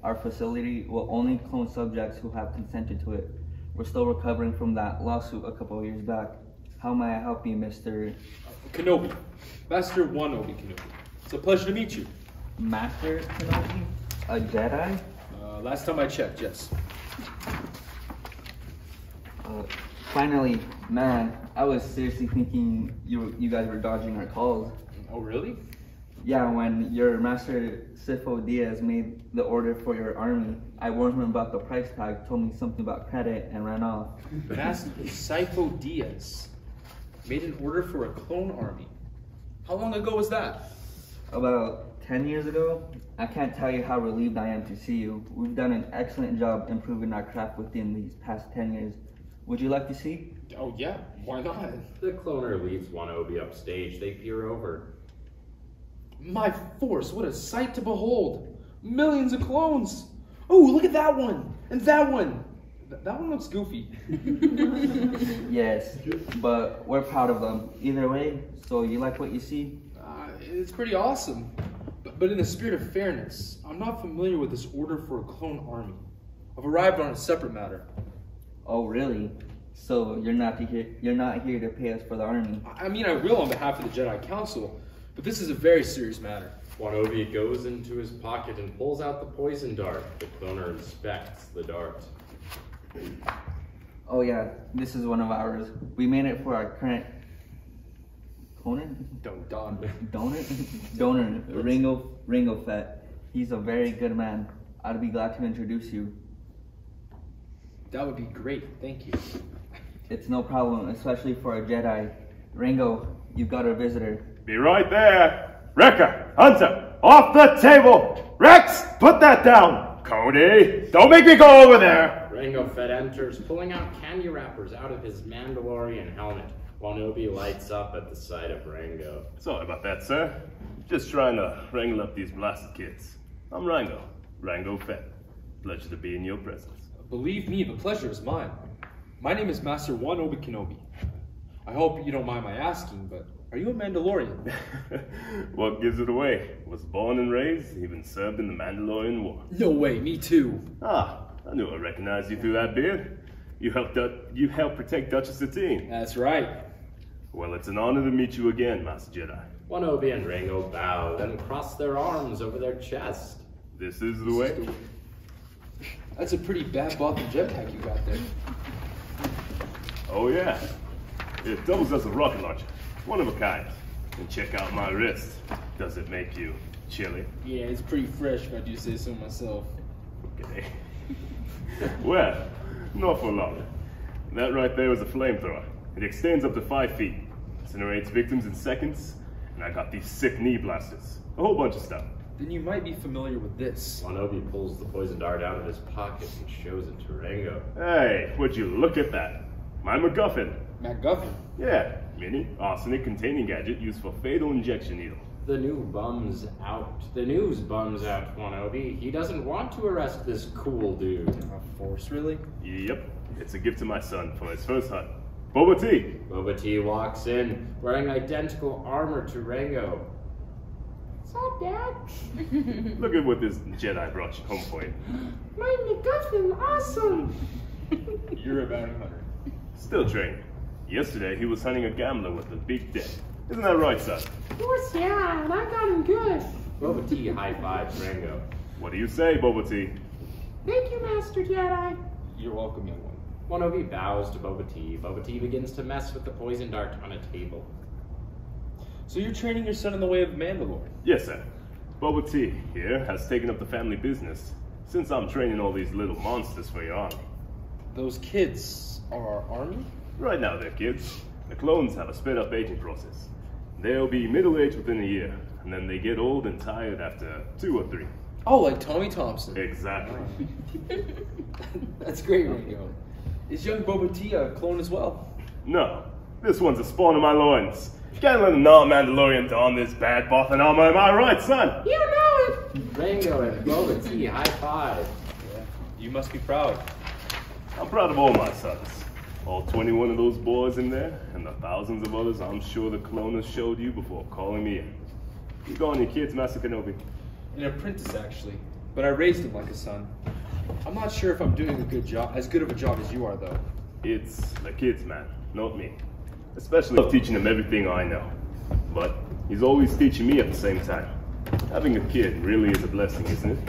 Our facility will only clone subjects who have consented to it. We're still recovering from that lawsuit a couple of years back. How may I help you, Mr. Kenobi. Master Wan-Obi Kenobi. It's a pleasure to meet you. Master Kenobi? A Jedi? Last time I checked, yes. Finally, man, I was seriously thinking you guys were dodging our calls. Oh, really? Yeah, when your Master Sifo Diaz made the order for your army, I warned him about the price tag, told me something about credit, and ran off. Master Sifo Diaz made an order for a clone army. How long ago was that? About 10 years ago. I can't tell you how relieved I am to see you. We've done an excellent job improving our craft within these past 10 years. Would you like to see? Oh yeah, why not? The cloner leads Wan-Obi upstage. They peer over. My force, what a sight to behold. Millions of clones. Oh, look at that one. And that one. That one looks goofy. Yes, but we're proud of them. Either way, so you like what you see? It's pretty awesome. But in the spirit of fairness, I'm not familiar with this order for a clone army. I've arrived on a separate matter. Oh, really? So you're not here to pay us for the army? I mean, I will on behalf of the Jedi Council, but this is a very serious matter. Wan-Obi goes into his pocket and pulls out the poison dart. The cloner inspects the dart. Oh yeah, this is one of ours. We made it for our current donor, Ringo FETT. He's a very good man. I'd be glad to introduce you. That would be great, thank you. It's no problem, especially for a Jedi. Rango, you've got a visitor. Be right there. Wrecker, Hunter, off the table. Rex, put that down. Cody, don't make me go over there. Rango FETT enters, pulling out candy wrappers out of his Mandalorian helmet. Wan-Obi lights up at the sight of Rango. Sorry about that, sir. Just trying to wrangle up these blasted kids. I'm Rango FETT. Pleasure to be in your presence. Believe me, the pleasure is mine. My name is Master Wan-Obi Kenobi. I hope you don't mind my asking, but are you a Mandalorian? What gives it away? Was born and raised, even served in the Mandalorian War. No way, me too. Ah, I knew I recognized you through that beard. You helped protect Duchess Satine. That's right. Well, it's an honor to meet you again, Master Jedi. Wan-Obi and Rango bow, then cross their arms over their chest. This is the way. That's a pretty bad bottom jetpack you got there. Oh yeah. It doubles as a rocket launcher. One of a kind. And check out my wrist. Does it make you chilly? Yeah, it's pretty fresh if I do say so myself. Okay. Well, not for long. That right there is a flamethrower. It extends up to 5 feet. Incinerates victims in seconds. And I got these sick knee blasters. A whole bunch of stuff. Then you might be familiar with this. Wan-Obi pulls the poison dart out of his pocket and shows it to Rango. Hey, would you look at that? My MacGuffin. MacGuffin? Yeah, mini arsenic containing gadget used for fatal injection needle. The news bums out Wan-Obi. He doesn't want to arrest this cool dude. A force, really? Yep, it's a gift to my son for his first hunt. Boba T. Boba T walks in, wearing identical armor to Rango. What's up, Dad? Look at what this Jedi brought home for you. My MacGuffin, awesome! You're a bounty hunter. Still training. Yesterday, he was hunting a gambler with a big debt. Isn't that right, son? Of course, yeah, and I got him good. Boba T high-fives Rango. What do you say, Boba T? Thank you, Master Jedi. You're welcome, young one. Wan-Obi bows to Boba T. Boba T begins to mess with the poison dart on a table. So you're training your son in the way of Mandalore? Yes, sir. Boba T here has taken up the family business since I'm training all these little monsters for your army. Those kids are our army? Right now they're kids. The clones have a sped-up aging process. They'll be middle-aged within a year, and then they get old and tired after 2 or 3. Oh, like Tommy Thompson. Exactly. That's great, Rango. Is young Boba T a clone as well? No. This one's a spawn of my loins. You can't let a non-Mandalorian don this bad Bothan armor, am I right, son? You know it! Rango and Boba T high-five. Yeah. You must be proud. I'm proud of all my sons. All 21 of those boys in there, and the thousands of others I'm sure the cloners showed you before calling me in. You got any kids, Master Kenobi? An apprentice, actually. But I raised him like a son. I'm not sure if I'm doing a good job, as good of a job as you are, though. It's the kids, man, not me. Especially teaching them everything I know. But he's always teaching me at the same time. Having a kid really is a blessing, isn't it?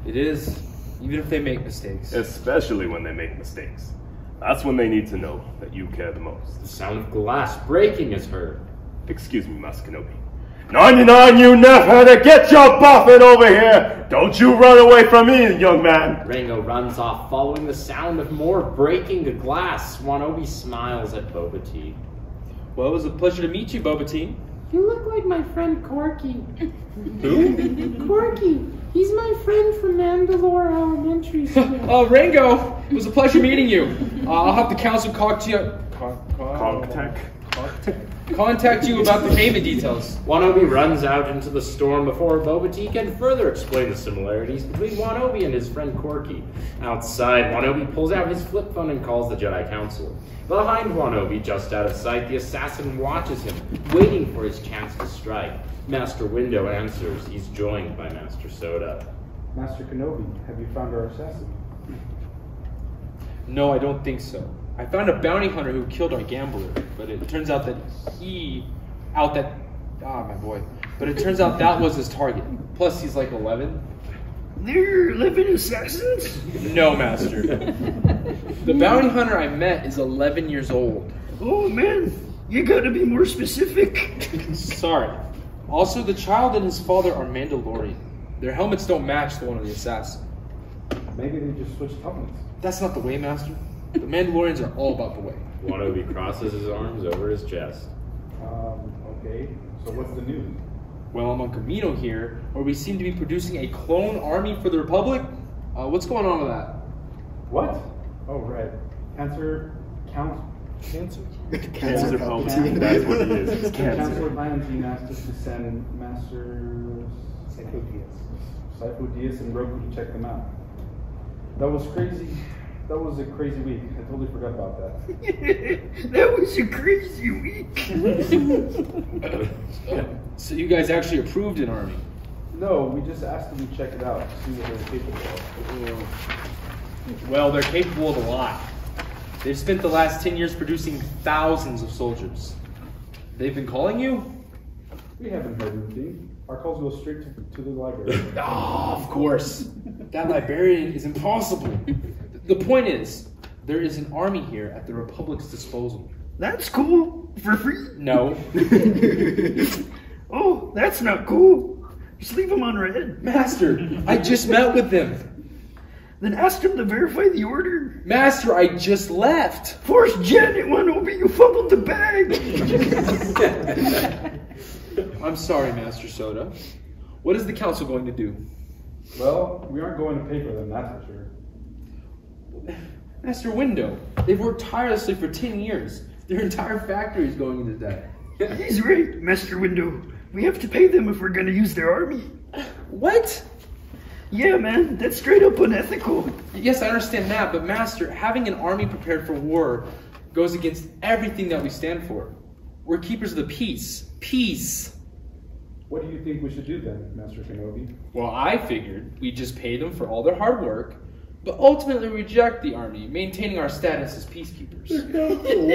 It is, even if they make mistakes. Especially when they make mistakes. That's when they need to know that you care the most. The sound of glass breaking is heard. Excuse me, Master Kenobi. 99, you nerf-header, get your buffet over here! Don't you run away from me, young man! Rango runs off, following the sound of more breaking the glass. Wan-Obi smiles at Boba Tea. Well, it was a pleasure to meet you, Boba Tea. You look like my friend Corky. Who? Corky. He's my friend from Mandalore Elementary School. Rango, it was a pleasure meeting you. I'll have the council contact you about the payment details. Wan-Obi runs out into the storm before Boba Tea can further explain the similarities between Wan-Obi and his friend Corky. Outside, Wan-Obi pulls out his flip phone and calls the Jedi Council. Behind Wan-Obi, just out of sight, the assassin watches him, waiting for his chance to strike. Master Window answers. He's joined by Master Soda. Master Kenobi, have you found our assassin? No, I don't think so. I found a bounty hunter who killed our gambler, but it turns out that But it turns out that was his target. Plus, he's like 11. There are 11 assassins? No, Master. The bounty hunter I met is 11 years old. Oh, man. You gotta be more specific. Sorry. Also, the child and his father are Mandalorian. Their helmets don't match the one of the assassin. Maybe they just switched helmets. That's not the way, Master. The Mandalorians are all about the way. Wan-Obi crosses his arms over his chest. Okay. So what's the news? Well, I'm on Camino here, where we seem to be producing a clone army for the Republic. What's going on with that? What? Oh, right. Cancer. Cancer Palpatine, that's what it is. It's cancer. Chancellor Violentine asked us to send Master Sifo Dyas and ROKU to check them out. That was crazy. That was a crazy week. I totally forgot about that. That was a crazy week. So you guys actually approved an army? No, we just asked them to check it out, see what they're capable of. Well, they're capable of a lot. They've spent the last 10 years producing thousands of soldiers. They've been calling you? We haven't heard anything. Our calls go straight to the library. Of course. That librarian is impossible. The point is, there is an army here at the Republic's disposal. That's cool. For free? No. Oh, that's not cool. Just leave them on red. Master, I just met with them. Then ask them to verify the order. Master, I just left. Force Janet Wan-Obi, you fumbled the bag. I'm sorry, Master Soda. What is the council going to do? Well, we aren't going to pay for them, that's for sure. Master Window, they've worked tirelessly for 10 years. Their entire factory is going into debt. He's right, Master Window. We have to pay them if we're going to use their army. What? Yeah, man, that's straight up unethical. Yes, I understand that, but Master, having an army prepared for war goes against everything that we stand for. We're keepers of the peace. Peace. What do you think we should do then, Master Kenobi? Well, I figured we'd just pay them for all their hard work, but ultimately reject the army, maintaining our status as peacekeepers.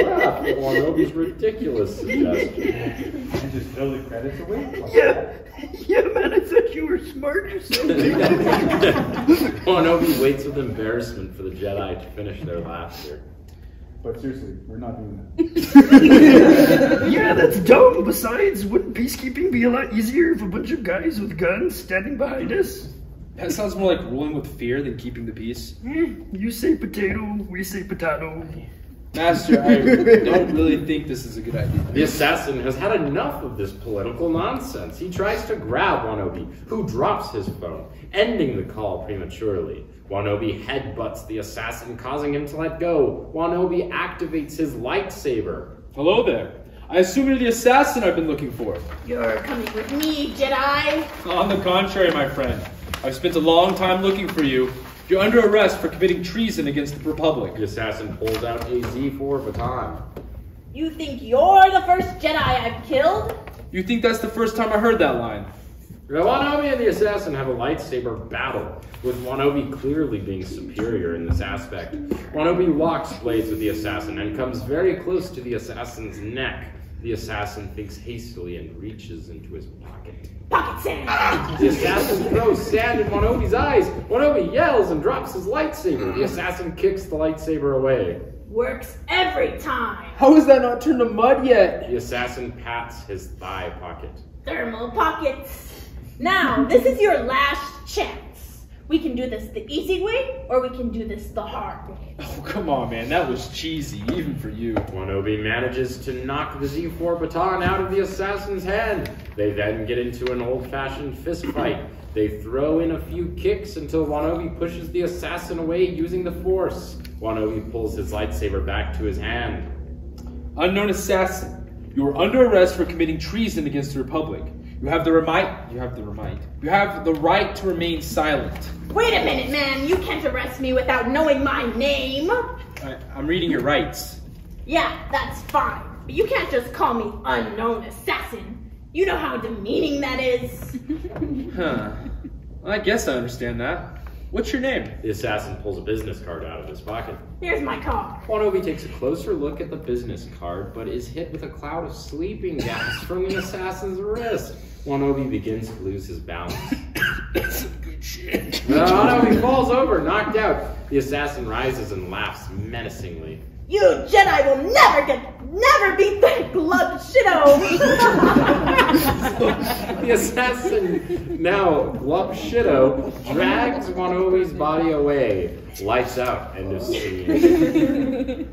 Laugh at Wan-Obi's ridiculous suggestion. And just throw the credits away? Yeah, man, I thought you were smart or something. Wan-Obi waits with embarrassment for the Jedi to finish their laughter. But seriously, we're not doing that. Yeah, that's dumb. Besides, wouldn't peacekeeping be a lot easier if a bunch of guys with guns standing behind us? That sounds more like ruling with fear than keeping the peace. You say potato, we say potato. Master, I don't really think this is a good idea. The assassin has had enough of this political nonsense. He tries to grab Wan-Obi, who drops his phone, ending the call prematurely. Wan-Obi headbutts the assassin, causing him to let go. Wan-Obi activates his lightsaber. Hello there. I assume you're the assassin I've been looking for. You're coming with me, Jedi. On the contrary, my friend. I've spent a long time looking for you. You're under arrest for committing treason against the Republic. The assassin pulls out a Z4 baton. You think you're the first Jedi I've killed? You think that's the first time I heard that line? Wan-Obi and the assassin have a lightsaber battle, with Wan-Obi clearly being superior in this aspect. Wan-Obi locks blades with the assassin and comes very close to the assassin's neck. The assassin thinks hastily and reaches into his pocket. Pocket sand! The assassin throws sand in Wan-Obi's eyes. Wan-Obi yells and drops his lightsaber. The assassin kicks the lightsaber away. Works every time. How is that not turned to mud yet? The assassin pats his thigh pocket. Thermal pockets. Now, this is your last chance. We can do this the easy way, or we can do this the hard way. Oh, come on, man. That was cheesy, even for you. Wan-Obi manages to knock the Z4 baton out of the assassin's hand. They then get into an old-fashioned fist fight. They throw in a few kicks until Wan-Obi pushes the assassin away using the Force. Wan-Obi pulls his lightsaber back to his hand. Unknown assassin, you are under arrest for committing treason against the Republic. You have the right to remain silent. Wait a minute, man. You can't arrest me without knowing my name. I'm reading your rights. Yeah, that's fine. But you can't just call me unknown assassin. You know how demeaning that is. Huh. Well, I guess I understand that. What's your name? The assassin pulls a business card out of his pocket. Here's my card. Wan-Obi takes a closer look at the business card, but is hit with a cloud of sleeping gas from the assassin's wrist. Wan-Obi begins to lose his balance. That's some good shit. Wan-Obi falls over, knocked out. The assassin rises and laughs menacingly. You Jedi will never beat that gloved shitto! The assassin, now gloved shitto, drags Wan-Obi's body away. Lights out. End of scene.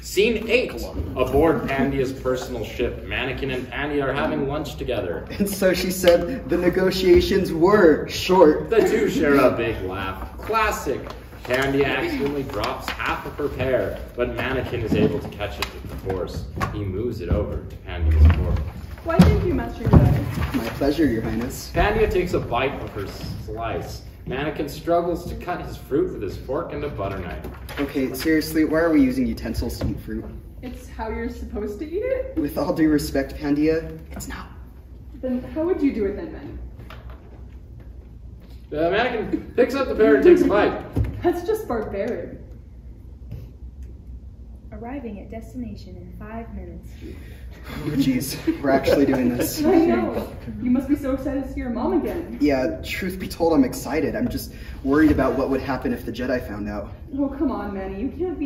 Scene 8. Aboard Pandia's personal ship, Mannequin and Pandia are having lunch together. And so she said the negotiations were short. The two share a big laugh. Classic. Pandia accidentally drops half of her pear, but Mannequin is able to catch it with the Force. He moves it over to Pandia's fork. Why thank you, Master Jedi? My pleasure, Your Highness. Pandia takes a bite of her slice. Mannequin struggles to cut his fruit with his fork and a butter knife. Okay, seriously, why are we using utensils to eat fruit? It's how you're supposed to eat it? With all due respect, Pandia, it's not. Then how would you do it then, man? Mannequin picks up the pear and takes a bite. That's just barbaric. Arriving at destination in 5 minutes. Oh, jeez, we're actually doing this. I know. You must be so excited to see your mom again. Yeah, truth be told, I'm excited. I'm just worried about what would happen if the Jedi found out. Oh, come on, Manny. You can't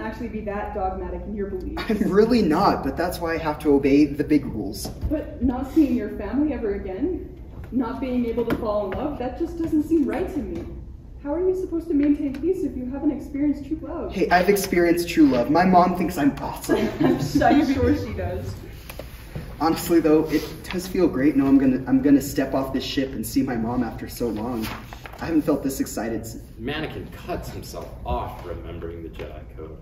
actually be that dogmatic in your beliefs. I'm really not, but that's why I have to obey the big rules. But not seeing your family ever again, not being able to fall in love, that just doesn't seem right to me. How are you supposed to maintain peace if you haven't experienced true love? Hey, I've experienced true love. My mom thinks I'm awesome. I'm sure she does. Honestly, though, it does feel great. No, I'm gonna step off this ship and see my mom after so long. I haven't felt this excited since. Mannequin cuts himself off remembering the Jedi Code.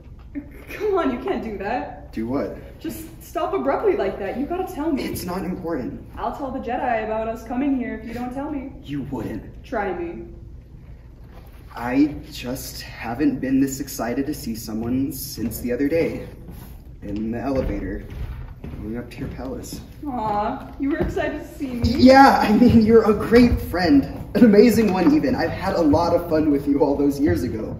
Come on, you can't do that. Do what? Just stop abruptly like that. You gotta tell me. It's not important. I'll tell the Jedi about us coming here if you don't tell me. You wouldn't. Try me. I just haven't been this excited to see someone since the other day. In the elevator, going up to your palace. Aw, you were excited to see me? Yeah, I mean, you're a great friend. An amazing one, even. I've had a lot of fun with you all those years ago.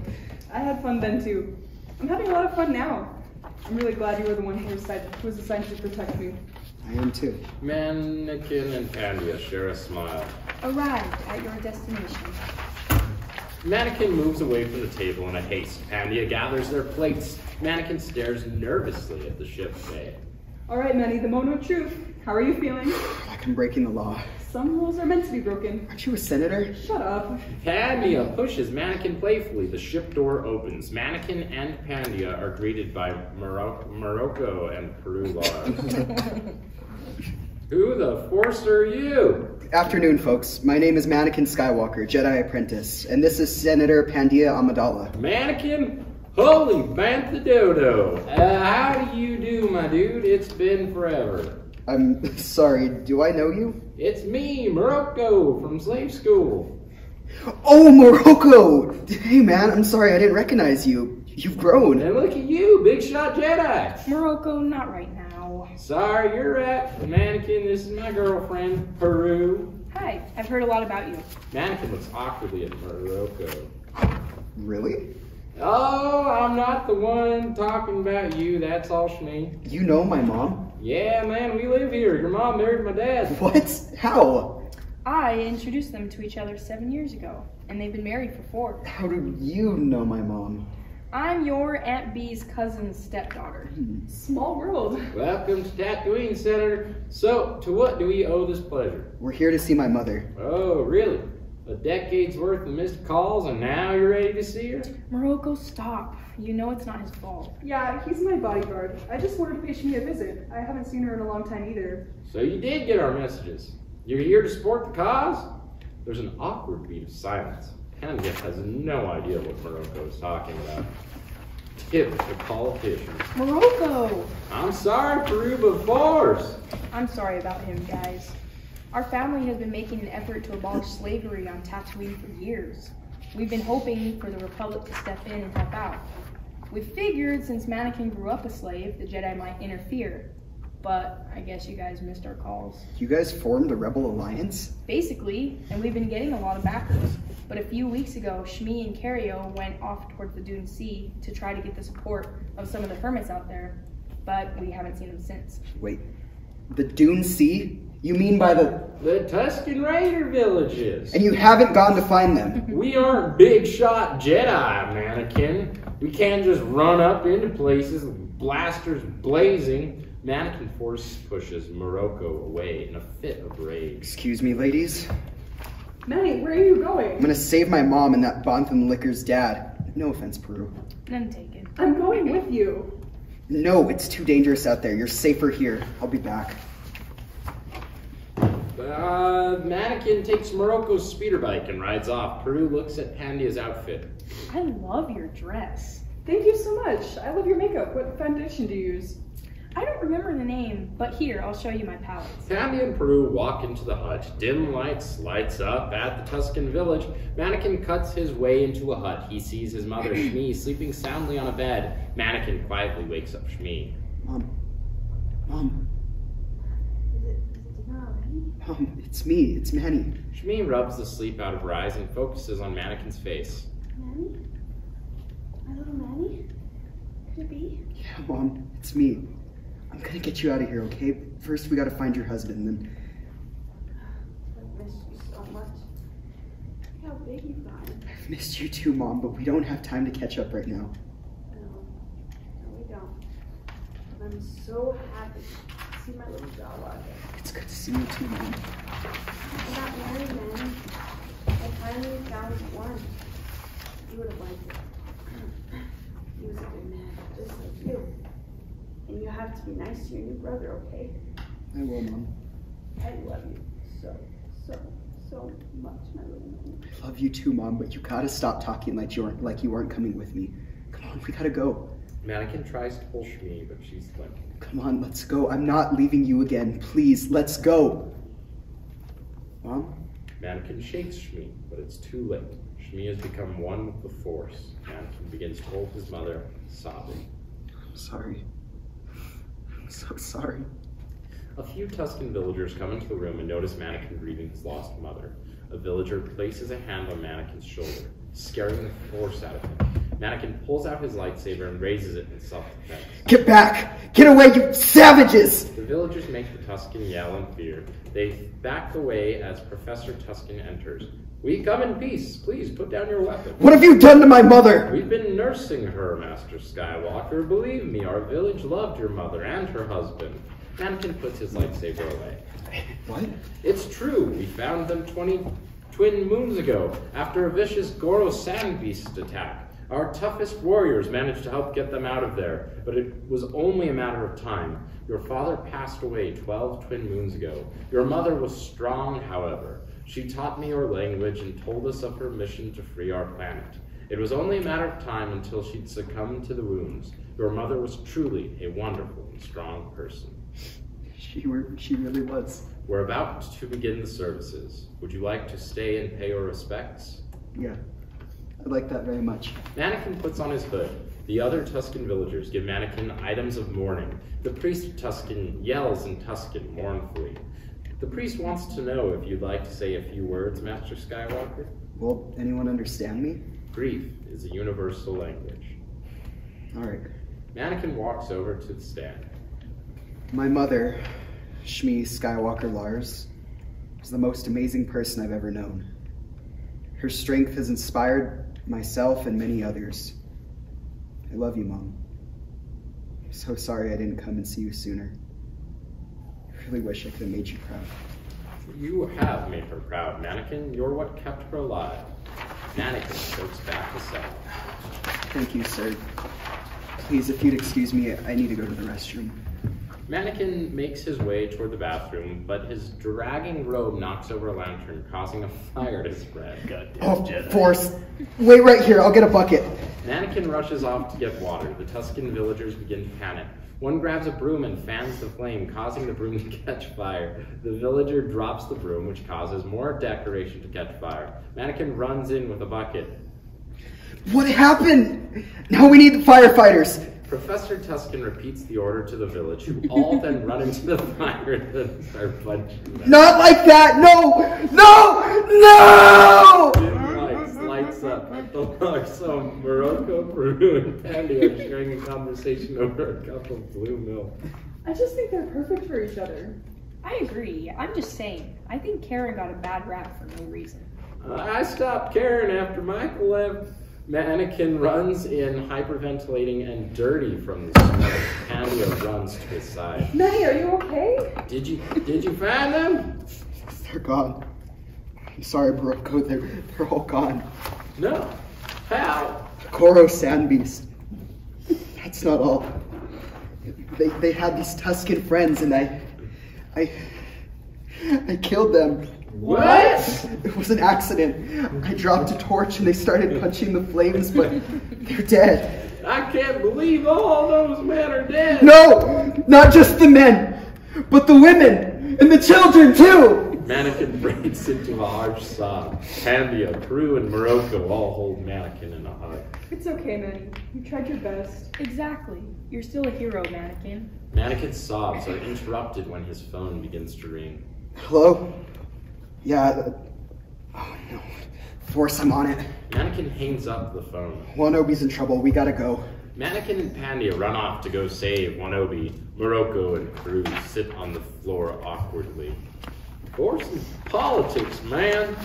I had fun then, too. I'm having a lot of fun now. I'm really glad you were the one who was assigned to protect me. I am, too. Mannequin and Pandia share a smile. Arrived at your destination. Mannequin moves away from the table in a haste. Pandia gathers their plates. Mannequin stares nervously at the ship's bay. All right, Manny, the moment of truth. How are you feeling? Like I'm breaking the law. Some rules are meant to be broken. Aren't you a senator? Shut up. Pandia pushes Mannequin playfully. The ship door opens. Mannequin and Pandia are greeted by Morocco and Peru Laura. Who the force are you? Afternoon, folks. My name is Mannequin Skywalker, Jedi apprentice, and this is Senator Pandia Amidala. Mannequin? Holy bantha dodo. How do you do, my dude? It's been forever. I'm sorry, do I know you? It's me, Morocco, from slave school. Oh, Morocco! Hey, man, I'm sorry, I didn't recognize you. You've grown. And look at you, big shot Jedi. Morocco, not right now. Sorry, you're right. Mannequin, this is my girlfriend, Peru. Hi, I've heard a lot about you. Mannequin looks awkwardly at Morocco. Really? Oh, I'm not the one talking about you. That's all Shmi. You know my mom? Yeah, man, we live here. Your mom married my dad. What? How? I introduced them to each other 7 years ago, and they've been married for 4. How do you know my mom? I'm your Aunt B's cousin's stepdaughter. Small world. Welcome to Tatooine, Senator. So, to what do we owe this pleasure? We're here to see my mother. Oh, really? A decade's worth of missed calls and now you're ready to see her? Morocco, stop. You know it's not his fault. Yeah, he's my bodyguard. I just wanted to pay Shmi a visit. I haven't seen her in a long time either. So you did get our messages. You're here to support the cause? There's an awkward beat of silence. Pandia has no idea what Morocco is talking about. Typical politicians. Morocco! I'm sorry, Peru, but force. I'm sorry about him, guys. Our family has been making an effort to abolish slavery on Tatooine for years. We've been hoping for the Republic to step in and help out. We figured since Mannequin grew up a slave, the Jedi might interfere. But I guess you guys missed our calls. You guys formed a rebel alliance? Basically, and we've been getting a lot of backers. But a few weeks ago, Shmi and Cario went off towards the Dune Sea to try to get the support of some of the hermits out there. But we haven't seen them since. Wait, the Dune Sea? You mean by the Tusken Raider villages. And you haven't gone to find them? We aren't big shot Jedi, Mannequin. We can't just run up into places with blasters blazing. Mannequin force pushes Morocco away in a fit of rage. Excuse me, ladies. Manny, where are you going? I'm gonna save my mom and that Bontham Licker's dad. No offense, Peru. None taken. I'm going with you. No, it's too dangerous out there. You're safer here. I'll be back. Mannequin takes Morocco's speeder bike and rides off. Peru looks at Pandia's outfit. I love your dress. Thank you so much. I love your makeup. What foundation do you use? I don't remember the name, but here, I'll show you my palettes. Pandia and Peru walk into the hut. Dim lights up at the Tusken village. Mannequin cuts his way into a hut. He sees his mother, Shmi, sleeping soundly on a bed. Mannequin quietly wakes up Shmi. Mom. Is it dinner already? Mom, it's me. It's Manny. Shmi rubs the sleep out of her eyes and focuses on Mannequin's face. Manny? My little Manny? Could it be? Yeah, Mom, it's me. I'm gonna get you out of here, okay? First, we gotta find your husband, then... I've missed you so much. Look how big you've gotten. I've missed you too, Mom, but we don't have time to catch up right now. No, we don't. I'm so happy to see my little Jawa. It's good to see you too, Mom. I got married, Manny. I finally found one. You would have liked it. He was a good man, just like you. And you have to be nice to your new brother, okay? I will, Mom. I love you so much, my little man. I love you too, Mom, but you gotta stop talking like you weren't coming with me. Come on, we gotta go. Mannequin tries to pull Shmi, but she's like... Come on, let's go. I'm not leaving you again. Please, let's go. Mom? Mannequin shakes Shmi, but it's too late. Shmi has become one with the Force. Mannequin begins to hold his mother, sobbing. I'm sorry. I'm so sorry. A few Tusken villagers come into the room and notice Mannequin grieving his lost mother. A villager places a hand on Mannequin's shoulder, scaring the Force out of him. Mannequin pulls out his lightsaber and raises it in self-defense. Get back! Get away, you savages! The villagers make the Tusken yell in fear. They back away as Professor Tusken enters. We come in peace. Please put down your weapon. What have you done to my mother? We've been nursing her, Master Skywalker. Believe me, our village loved your mother and her husband. Mannequin puts his lightsaber away. What? It's true. We found them 20 twin moons ago, after a vicious Goro sand beast attack. Our toughest warriors managed to help get them out of there, but it was only a matter of time. Your father passed away 12 twin moons ago. Your mother was strong, however. She taught me your language and told us of her mission to free our planet. It was only a matter of time until she'd succumb to the wounds. Your mother was truly a wonderful and strong person. She really was. We're about to begin the services. Would you like to stay and pay your respects? Yeah, I'd like that very much. Mannequin puts on his hood. The other Tusken villagers give Mannequin items of mourning. The priest of Tusken yells in Tusken mournfully. The priest wants to know if you'd like to say a few words, Master Skywalker. Will anyone understand me? Grief is a universal language. All right. Mannequin walks over to the stand. My mother, Shmi Skywalker Lars, is the most amazing person I've ever known. Her strength has inspired myself and many others. I love you, Mom. I'm so sorry I didn't come and see you sooner. I really wish I could have made you proud. You have made her proud, Mannequin. You're what kept her alive. Mannequin goes back to cell. Thank you, sir. Please, if you'd excuse me, I need to go to the restroom. Mannequin makes his way toward the bathroom, but his dragging robe knocks over a lantern, causing a fire to spread. Oh, Force! Wait right here, I'll get a bucket. Mannequin rushes off to get water. The Tusken villagers begin to panic. One grabs a broom and fans the flame, causing the broom to catch fire. The villager drops the broom, which causes more decoration to catch fire. Mannequin runs in with a bucket. What happened? Now we need the firefighters. Professor Tusken repeats the order to the village, who all then run into the fire and start punching them. Not like that! No! No! No! Lights up at the log, so Morocco, Peru, and Pandia are sharing a conversation over a cup of blue milk. I just think they're perfect for each other. I agree. I'm just saying. I think Karen got a bad rap for no reason. I stopped Karen after Michael left. Mannequin runs in, hyperventilating and dirty from the smoke. Pandia runs to his side. Manny, are you okay? Did you find them? They're gone. I'm sorry, Morocco. They're all gone. No. How? Koro sand beast. That's not all. They had these Tusken friends, and I killed them. What? It was an accident. I dropped a torch and they started punching the flames, but they're dead. I can't believe all those men are dead. No! Not just the men, but the women and the children too! Mannequin breaks into a harsh sob. Pandia, Peru, and Morocco all hold Mannequin in a hug. It's okay, Manny. You tried your best. Exactly. You're still a hero, Mannequin. Mannequin's sobs are interrupted when his phone begins to ring. Hello? Yeah, oh no. Force, I'm on it. Mannequin hangs up the phone. Wan-Obi's in trouble, we gotta go. Mannequin and Pandia run off to go save Wan-Obi. Morocco and Peru sit on the floor awkwardly. Force and politics, man.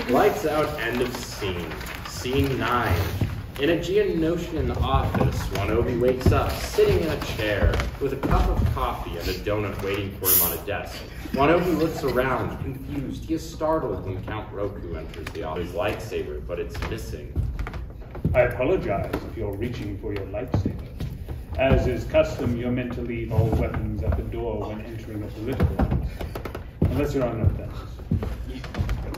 Lights out, end of scene. Scene 9. In a Geonosian office, Wan-Obi wakes up, sitting in a chair, with a cup of coffee and a donut waiting for him on a desk. Wan-Obi looks around, confused. He is startled when Count ROKU enters the office. His lightsaber, but it's missing. I apologize if you're reaching for your lightsaber. As is custom, you're meant to leave all weapons at the door when entering a political office. Unless you're on no offense.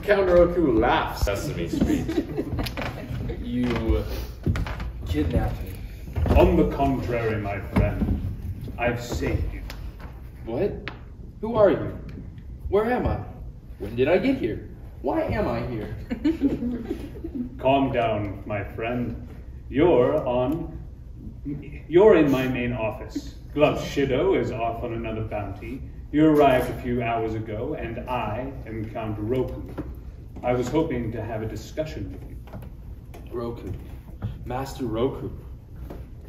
Count ROKU laughs, Sesame Street. You kidnapped me. On the contrary, my friend, I've saved you. What? Who are you? Where am I? When did I get here? Why am I here? Calm down, my friend. You're in my main office. Glove Shido is off on another bounty. You arrived a few hours ago, and I am Count ROKU. I was hoping to have a discussion with you. ROKU. Master ROKU.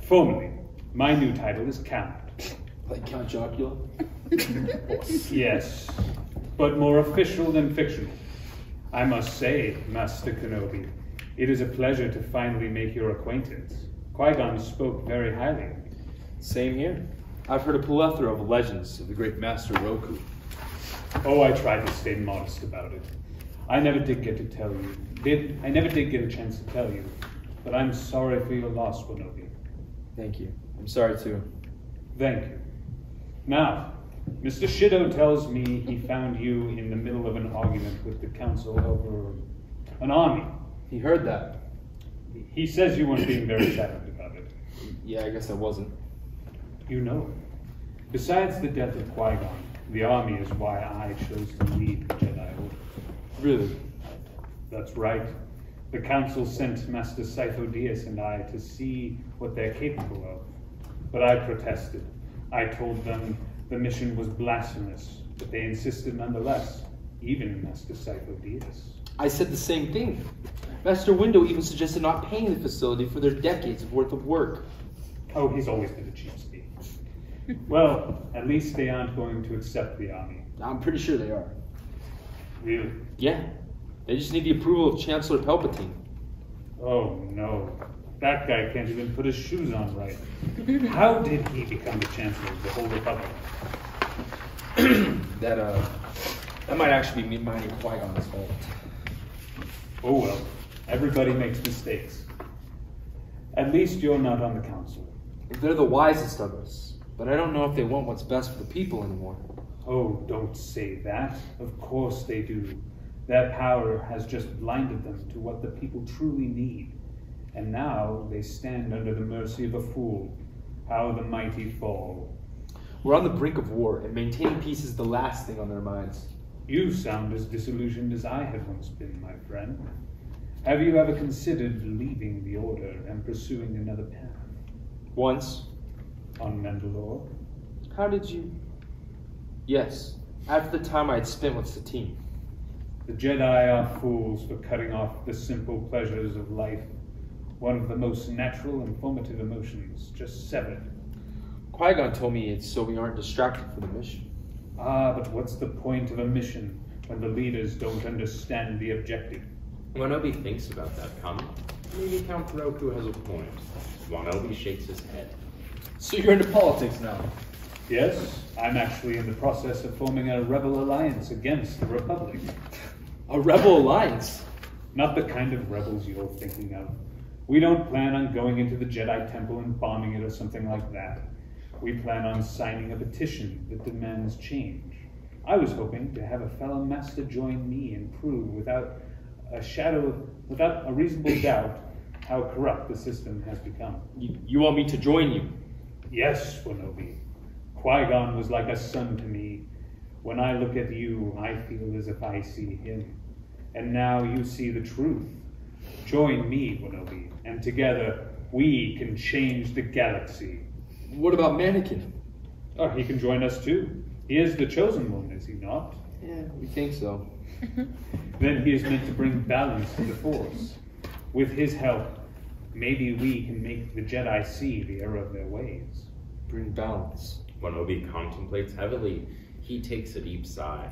Formally, my new title is Count. Like Count Chocula? Yes, but more official than fictional. I must say, Master Kenobi, it is a pleasure to finally make your acquaintance. Qui-Gon spoke very highly. Same here. I've heard a plethora of legends of the great Master ROKU. Oh, I tried to stay modest about it. I never did get to tell you. I never did get a chance to tell you. But I'm sorry for your loss, Wan-Obi. Thank you. I'm sorry too. Thank you. Now, Mr. Shido tells me he found you in the middle of an argument with the council over an army. He heard that. He says you weren't being very silent about it. Yeah, I guess I wasn't. You know it. Besides the death of Qui-Gon, the army is why I chose to lead the Jedi Order. Really? That's right. The council sent Master Sifo-Dyas and I to see what they're capable of. But I protested. I told them the mission was blasphemous, but they insisted nonetheless, even Master Sifo-Dyas. I said the same thing. Master Windu even suggested not paying the facility for their decades of worth of work. Oh, he's always been a cheapskate. Well, at least they aren't going to accept the army. I'm pretty sure they are. Really? Yeah. They just need the approval of Chancellor Palpatine. Oh, no. That guy can't even put his shoes on right. How did he become the Chancellor of the whole Republic? That might actually be mighty Qui-Gon's fault. Oh well, everybody makes mistakes. At least you're not on the council. They're the wisest of us, but I don't know if they want what's best for the people anymore. Oh, don't say that. Of course they do. That power has just blinded them to what the people truly need. And now they stand under the mercy of a fool. How the mighty fall. We're on the brink of war, and maintaining peace is the last thing on their minds. You sound as disillusioned as I had once been, my friend. Have you ever considered leaving the Order and pursuing another path? Once. On Mandalore? How did you... Yes, after the time I had spent with Satine. The Jedi are fools for cutting off the simple pleasures of life. One of the most natural and formative emotions, just severed. Qui-Gon told me it's so we aren't distracted from the mission. Ah, but what's the point of a mission when the leaders don't understand the objective? Wan-Obi thinks about that comment. Maybe Count ROKU has a point. Wan-Obi shakes his head. So you're into politics now? Yes, I'm actually in the process of forming a rebel alliance against the Republic. A rebel alliance? Not the kind of rebels you're thinking of. We don't plan on going into the Jedi Temple and bombing it or something like that. We plan on signing a petition that demands change. I was hoping to have a fellow master join me and prove without a reasonable doubt how corrupt the system has become. You want me to join you? Yes, Wan-Obi. Qui-Gon was like a son to me. When I look at you, I feel as if I see him. And now you see the truth. Join me, Wan-Obi, and together we can change the galaxy. What about Mannequin? Oh, he can join us too. He is the chosen one, is he not? Yeah, we think so. Then he is meant to bring balance to the Force. With his help, maybe we can make the Jedi see the error of their ways. Bring balance. Wan-Obi contemplates heavily. He takes a deep sigh.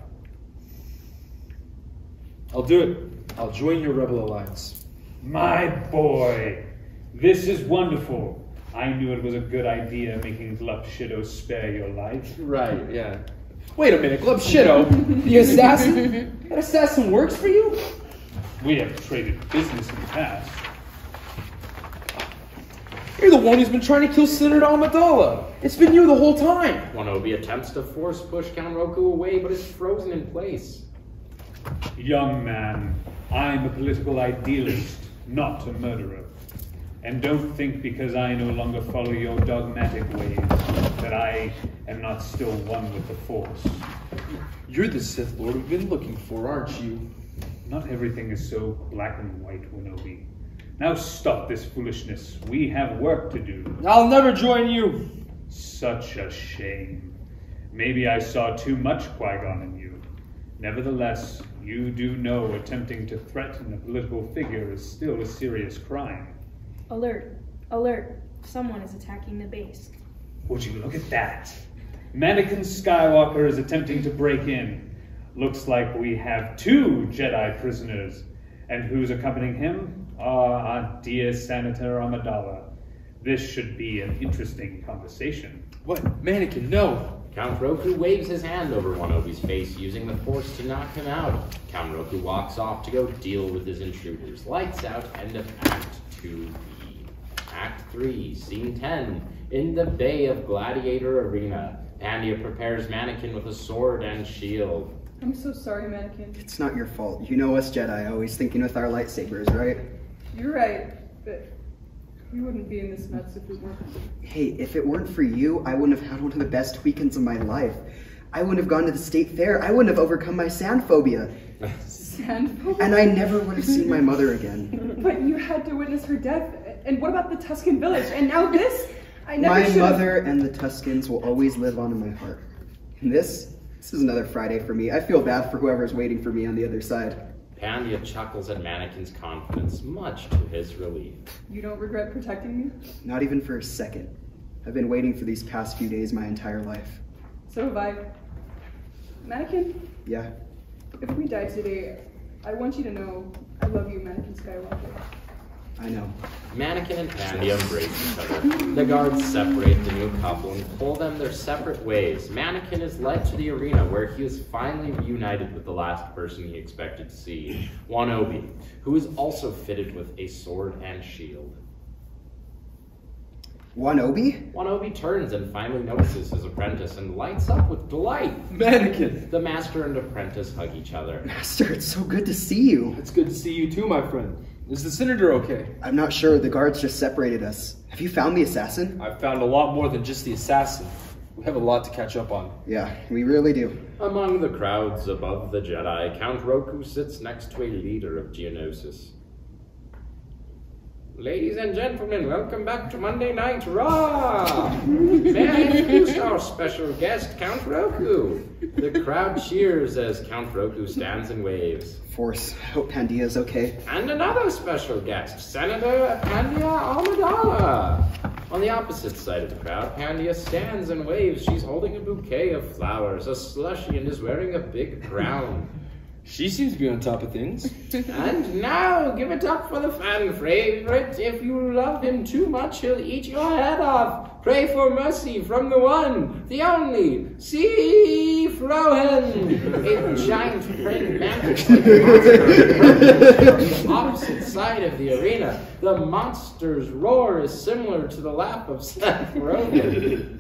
I'll do it. I'll join your rebel alliance. My boy, this is wonderful. I knew it was a good idea making Glup Shido spare your life. Right, yeah. Wait a minute, Glup Shido? The assassin? That assassin works for you? We have traded business in the past. You're the one who's been trying to kill Senator Amidala. It's been you the whole time. Wan-Obi attempts to force push Count ROKU away, but is frozen in place. Young man, I'm a political idealist, not a murderer. And don't think because I no longer follow your dogmatic ways that I am not still one with the Force. You're the Sith Lord we've been looking for, aren't you? Not everything is so black and white, Wan-Obi. Now stop this foolishness. We have work to do. I'll never join you. Such a shame. Maybe I saw too much Qui-Gon in you. Nevertheless, you do know attempting to threaten a political figure is still a serious crime. Alert. Alert. Someone is attacking the base. Would you look at that? Mannequin Skywalker is attempting to break in. Looks like we have 2 Jedi prisoners. And who's accompanying him? Our dear Senator Amidala. This should be an interesting conversation. What? Mannequin, no! Count ROKU waves his hand over Wan-Obi's face, using the Force to knock him out. Count ROKU walks off to go deal with his intruders. Lights out, end of Act 2B. Act 3, Scene 10. In the Bay of Gladiator Arena, Pandia prepares Mannequin with a sword and shield. I'm so sorry, Mannequin. It's not your fault. You know us Jedi, always thinking with our lightsabers, right? You're right, but we wouldn't be in this mess if we weren't. Hey, if it weren't for you, I wouldn't have had one of the best weekends of my life. I wouldn't have gone to the state fair. I wouldn't have overcome my sand phobia. Sand phobia? And I never would have seen my mother again. But you had to witness her death. And what about the Tusken village? And now this? I never My mother and the Tuskens will always live on in my heart. And this is another Friday for me. I feel bad for whoever's waiting for me on the other side. Pandia chuckles at Mannequin's confidence, much to his relief. You don't regret protecting me? Not even for a second. I've been waiting for these past few days my entire life. So have I. Mannequin? Yeah? If we die today, I want you to know I love you, Mannequin Skywalker. I know. Mannequin and Pandia embrace each other. The guards separate the new couple and pull them their separate ways. Mannequin is led to the arena where he is finally reunited with the last person he expected to see, Wan-Obi, who is also fitted with a sword and shield. Wan-Obi? Wan-Obi turns and finally notices his apprentice and lights up with delight. Mannequin! The master and apprentice hug each other. Master, it's so good to see you. It's good to see you too, my friend. Is the Senator okay? I'm not sure. The guards just separated us. Have you found the assassin? I've found a lot more than just the assassin. We have a lot to catch up on. Yeah, we really do. Among the crowds above the Jedi, Count ROKU sits next to a leader of Geonosis. Ladies and gentlemen, welcome back to Monday Night Raw! May I introduce our special guest, Count ROKU? The crowd cheers as Count ROKU stands and waves. Force, I hope Pandia's okay. And another special guest, Senator Pandia Amidala. On the opposite side of the crowd, Pandia stands and waves. She's holding a bouquet of flowers, a slushie, and is wearing a big crown. She seems to be on top of things. And now, give it up for the fan favorite. If you love him too much, he'll eat your head off. Pray for mercy from the one, the only, C. Frohen. A giant praying mantis on the opposite side of the arena. The monster's roar is similar to the laugh of Seth Rogen.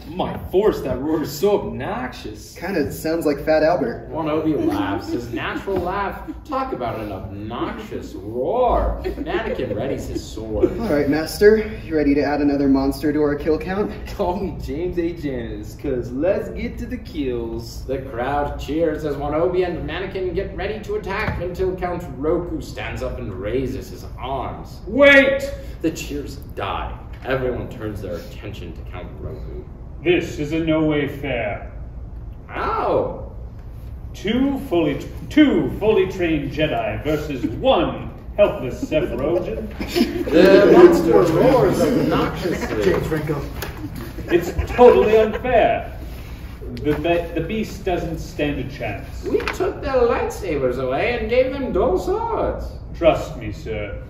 My force, that roar is so obnoxious. Kinda sounds like Fat Albert. Wan-Obi laughs, his natural laugh. Talk about an obnoxious roar. Mannequin readies his sword. Alright, Master. You ready to add another monster to our kill count? Call me James A. Janice, cause let's get to the kills. The crowd cheers as Wan-Obi and Mannequin get ready to attack until Count ROKU stands up and raises his arms. Wait! The cheers die. Everyone turns their attention to Count ROKU. This is in no way fair. How? Two fully trained Jedi versus one helpless Sephiroth. The monster roars obnoxiously. It's totally unfair. The beast doesn't stand a chance. We took their lightsabers away and gave them dual swords. Trust me, sir.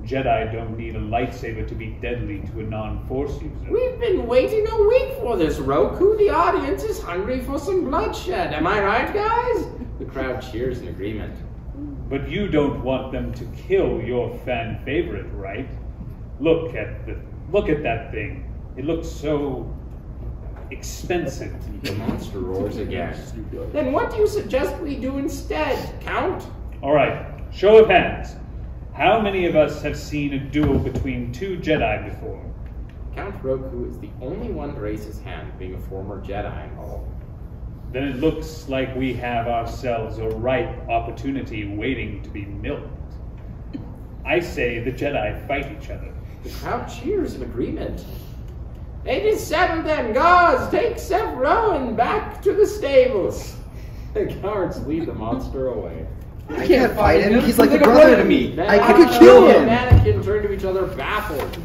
Jedi don't need a lightsaber to be deadly to a non-Force user. We've been waiting a week for this, ROKU. The audience is hungry for some bloodshed. Am I right, guys? The crowd cheers in agreement. But you don't want them to kill your fan favorite, right? Look at that thing. It looks so expensive. The monster roars again. Then what do you suggest we do instead, Count? All right, show of hands. How many of us have seen a duel between two Jedi before? Count ROKU is the only one to raise his hand, being a former Jedi. Then it looks like we have ourselves a ripe opportunity waiting to be milked. I say the Jedi fight each other. The crowd cheers in agreement. It is settled then, guards! Take Seth Rowan back to the stables. The guards lead the monster away. I can't fight him. He's like a brother to me. I could kill him. Mannequin turn to each other baffled.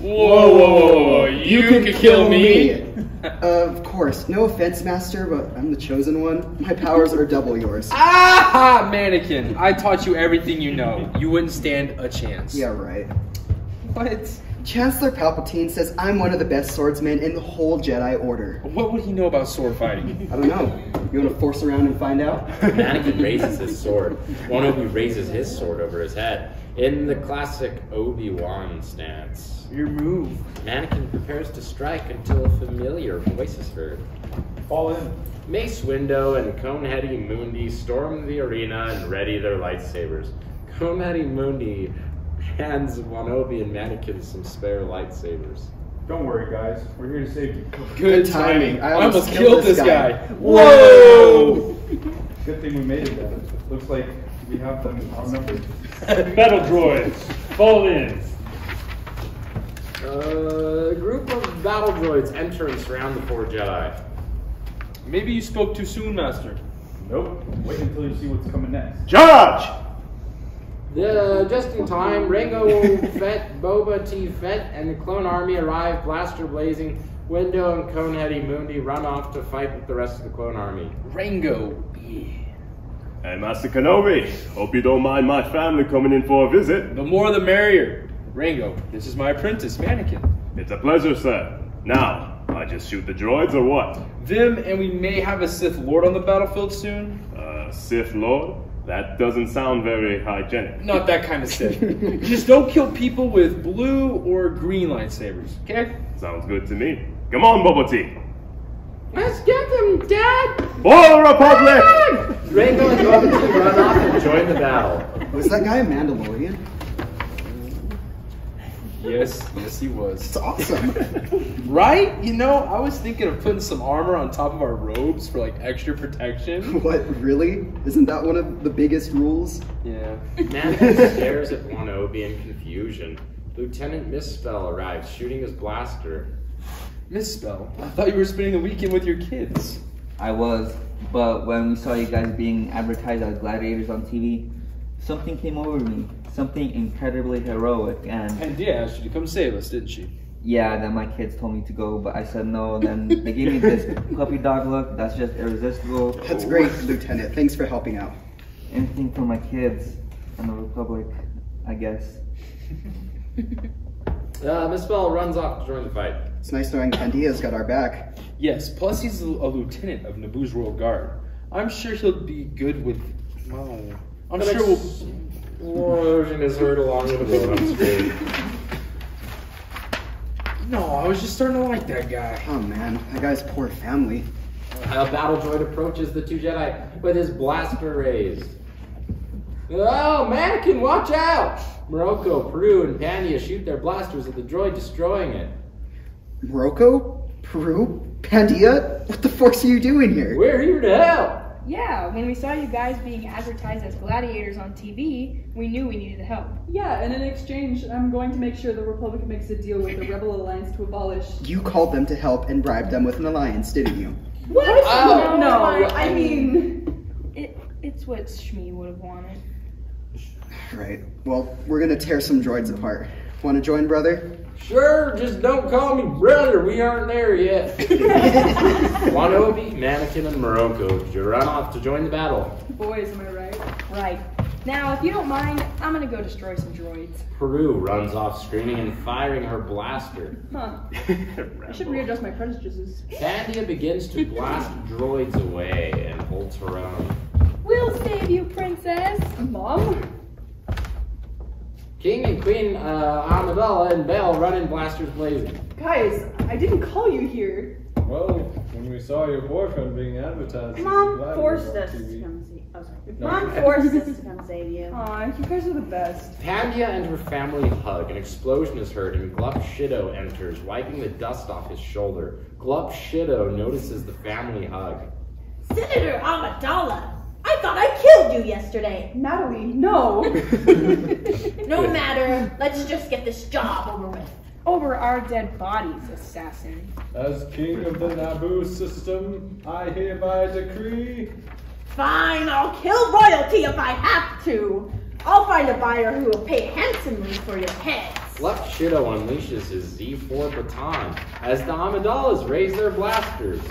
Whoa, you can kill me? Of course. No offense, Master, but I'm the chosen one. My powers are double yours. Ah, Mannequin. I taught you everything you know. You wouldn't stand a chance. Yeah, right. What? Chancellor Palpatine says I'm one of the best swordsmen in the whole Jedi Order. What would he know about sword fighting? I don't know. You want to force around and find out? Mannequin raises his sword. Wan-Obi raises his sword over his head. In the classic Obi-Wan stance. Your move. Mannequin prepares to strike until a familiar voice is heard. Fall in. Mace Windu and CON-HEDI MUNDI storm the arena and ready their lightsabers. CON-HEDI MUNDI hands Wan-Obi and Mannequin some spare lightsabers. Don't worry, guys. We're here to save you. Good timing. I almost killed this guy. Whoa! Good thing we made it then. Looks like we have them outnumbered. Battle droids, fall in. A group of battle droids enter and surround the four Jedi. Maybe you spoke too soon, Master. Nope. Wait until you see what's coming next. Charge! Just in time, RANGO, FETT, BOBA, FETT, and the clone army arrive, blaster blazing. Windu and CON-HEDI MUNDI run off to fight with the rest of the clone army. RANGO, yeah. Hey, Master Kenobi. Hope you don't mind my family coming in for a visit. The more the merrier. Rango, this is my apprentice, Mannequin. It's a pleasure, sir. Now, I just shoot the droids or what? Them, and we may have a Sith Lord on the battlefield soon. Sith Lord? That doesn't sound very hygienic. Not that kind of Sith. Just don't kill people with blue or green lightsabers, okay? Sounds good to me. Come on, Bubba Tea. Let's get them, Dad! For the Republic! Rango and Bubba Tea run off and join the battle. Was that guy a Mandalorian? Yes, he was. It's awesome. Right? You know, I was thinking of putting some armor on top of our robes for like extra protection. What, really? Isn't that one of the biggest rules? Yeah. Mannequin stares at Wan-Obi in confusion. Lieutenant Misspell arrives, shooting his blaster. Misspell? I thought you were spending the weekend with your kids. I was, but when we saw you guys being advertised as gladiators on TV, something came over me. Something incredibly heroic, and Pandia asked you to come save us, didn't she? Yeah, then my kids told me to go, but I said no. Then they gave me this puppy dog look. That's just irresistible. That's great, Lieutenant. Thanks for helping out. Anything for my kids and the Republic, I guess. Misspell runs off to join the fight. It's nice knowing Pandia's got our back. Yes, plus he's a lieutenant of Naboo's Royal Guard. I'm sure he'll be good with... Well, I'm sure we'll... Explosion is heard along with the road on screen. No, I was just starting to like that guy. Oh man, that guy's poor family. A battle droid approaches the two Jedi with his blaster raised. Oh, Mannequin, watch out! Morocco, Peru, and Pandia shoot their blasters at the droid, destroying it. Morocco? Peru? Pandia? What the force are you doing here? We're here to help! Yeah, when we saw you guys being advertised as gladiators on TV, we knew we needed the help. Yeah, and in exchange, I'm going to make sure the Republic makes a deal with the Rebel Alliance to abolish... You called them to help and bribed them with an alliance, didn't you? What? Oh, no, I mean... It's what Shmi would have wanted. Right. Well, we're gonna tear some droids apart. Want to join, brother? Sure, just don't call me brother. We aren't there yet. Wan-Obi, Mannequin, and Morocco, you run off to join the battle. Boys, am I right? Right. Now, if you don't mind, I'm gonna go destroy some droids. Peru runs off, screaming and firing her blaster. Huh. I should readjust my prejudices. Pandia begins to blast droids away and holds her own. We'll save you, princess. Mom? King and Queen Amidala and Belle run in blasters blazing. Guys, I didn't call you here. Well, when we saw your boyfriend being advertised, Mom forced us to come see. Oh, sorry. Mom forced us to come save you. Aw, you guys are the best. Pandia and her family hug. An explosion is heard, and Glup Shido enters, wiping the dust off his shoulder. Glup Shido notices the family hug. Senator Amidala, I thought I killed you yesterday. Natalie, no. No matter. Let's just get this job over with. Over our dead bodies, assassin. As king of the Naboo system, I hereby decree... Fine, I'll kill royalty if I have to. I'll find a buyer who will pay handsomely for your heads. Glup Shido unleashes his Z4 baton as the Amidalas raise their blasters.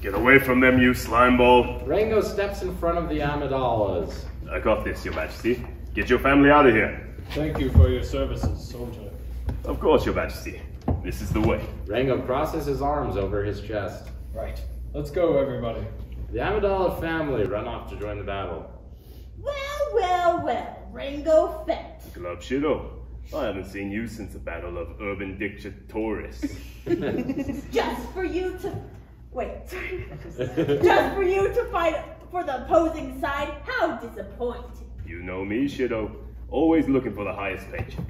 Get away from them, you slime ball. Rango steps in front of the Amidalas. I got this, Your Majesty. Get your family out of here. Thank you for your services, soldier. Of course, Your Majesty. This is the way. Rango crosses his arms over his chest. Right. Let's go, everybody. The Amidala family run off to join the battle. Well, Rango FETT. Glup Shido, I haven't seen you since the Battle of Urban Dictatores. Just for you to... Wait. Just for you to fight for the opposing side? How disappointing. You know me, Shido. Always looking for the highest paycheck.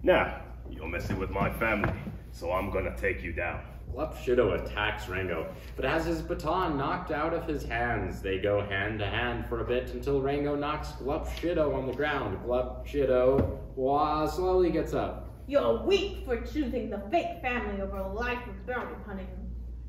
Now, you're messing with my family, so I'm gonna take you down. Glup Shido attacks Rango, but has his baton knocked out of his hands. They go hand to hand for a bit until Rango knocks Glup Shido on the ground. Glup Shido slowly gets up. You're weak for choosing the fake family over a life of bounty hunting.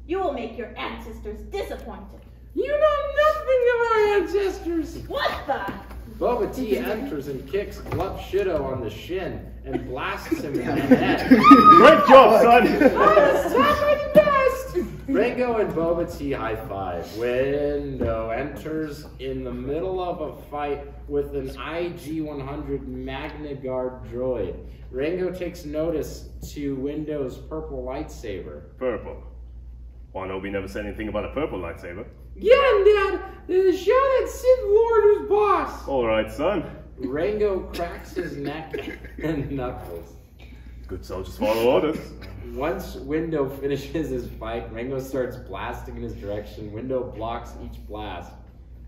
You will make your ancestors disappointed. You know nothing of our ancestors. What the? Boba T enters and kicks Glup Shido on the shin and blasts him in the head. Great job, son! the best! Rango and Boba T high five. Window enters in the middle of a fight with an IG-100 Magna Guard droid. Rango takes notice to Window's purple lightsaber. Purple. Wan-Obi never said anything about a purple lightsaber. Get him, Dad! Show that Sith Lord who's boss! Alright, son. Rango cracks his neck and knuckles. Good soldiers follow orders. Once Window finishes his fight, Rango starts blasting in his direction. Window blocks each blast.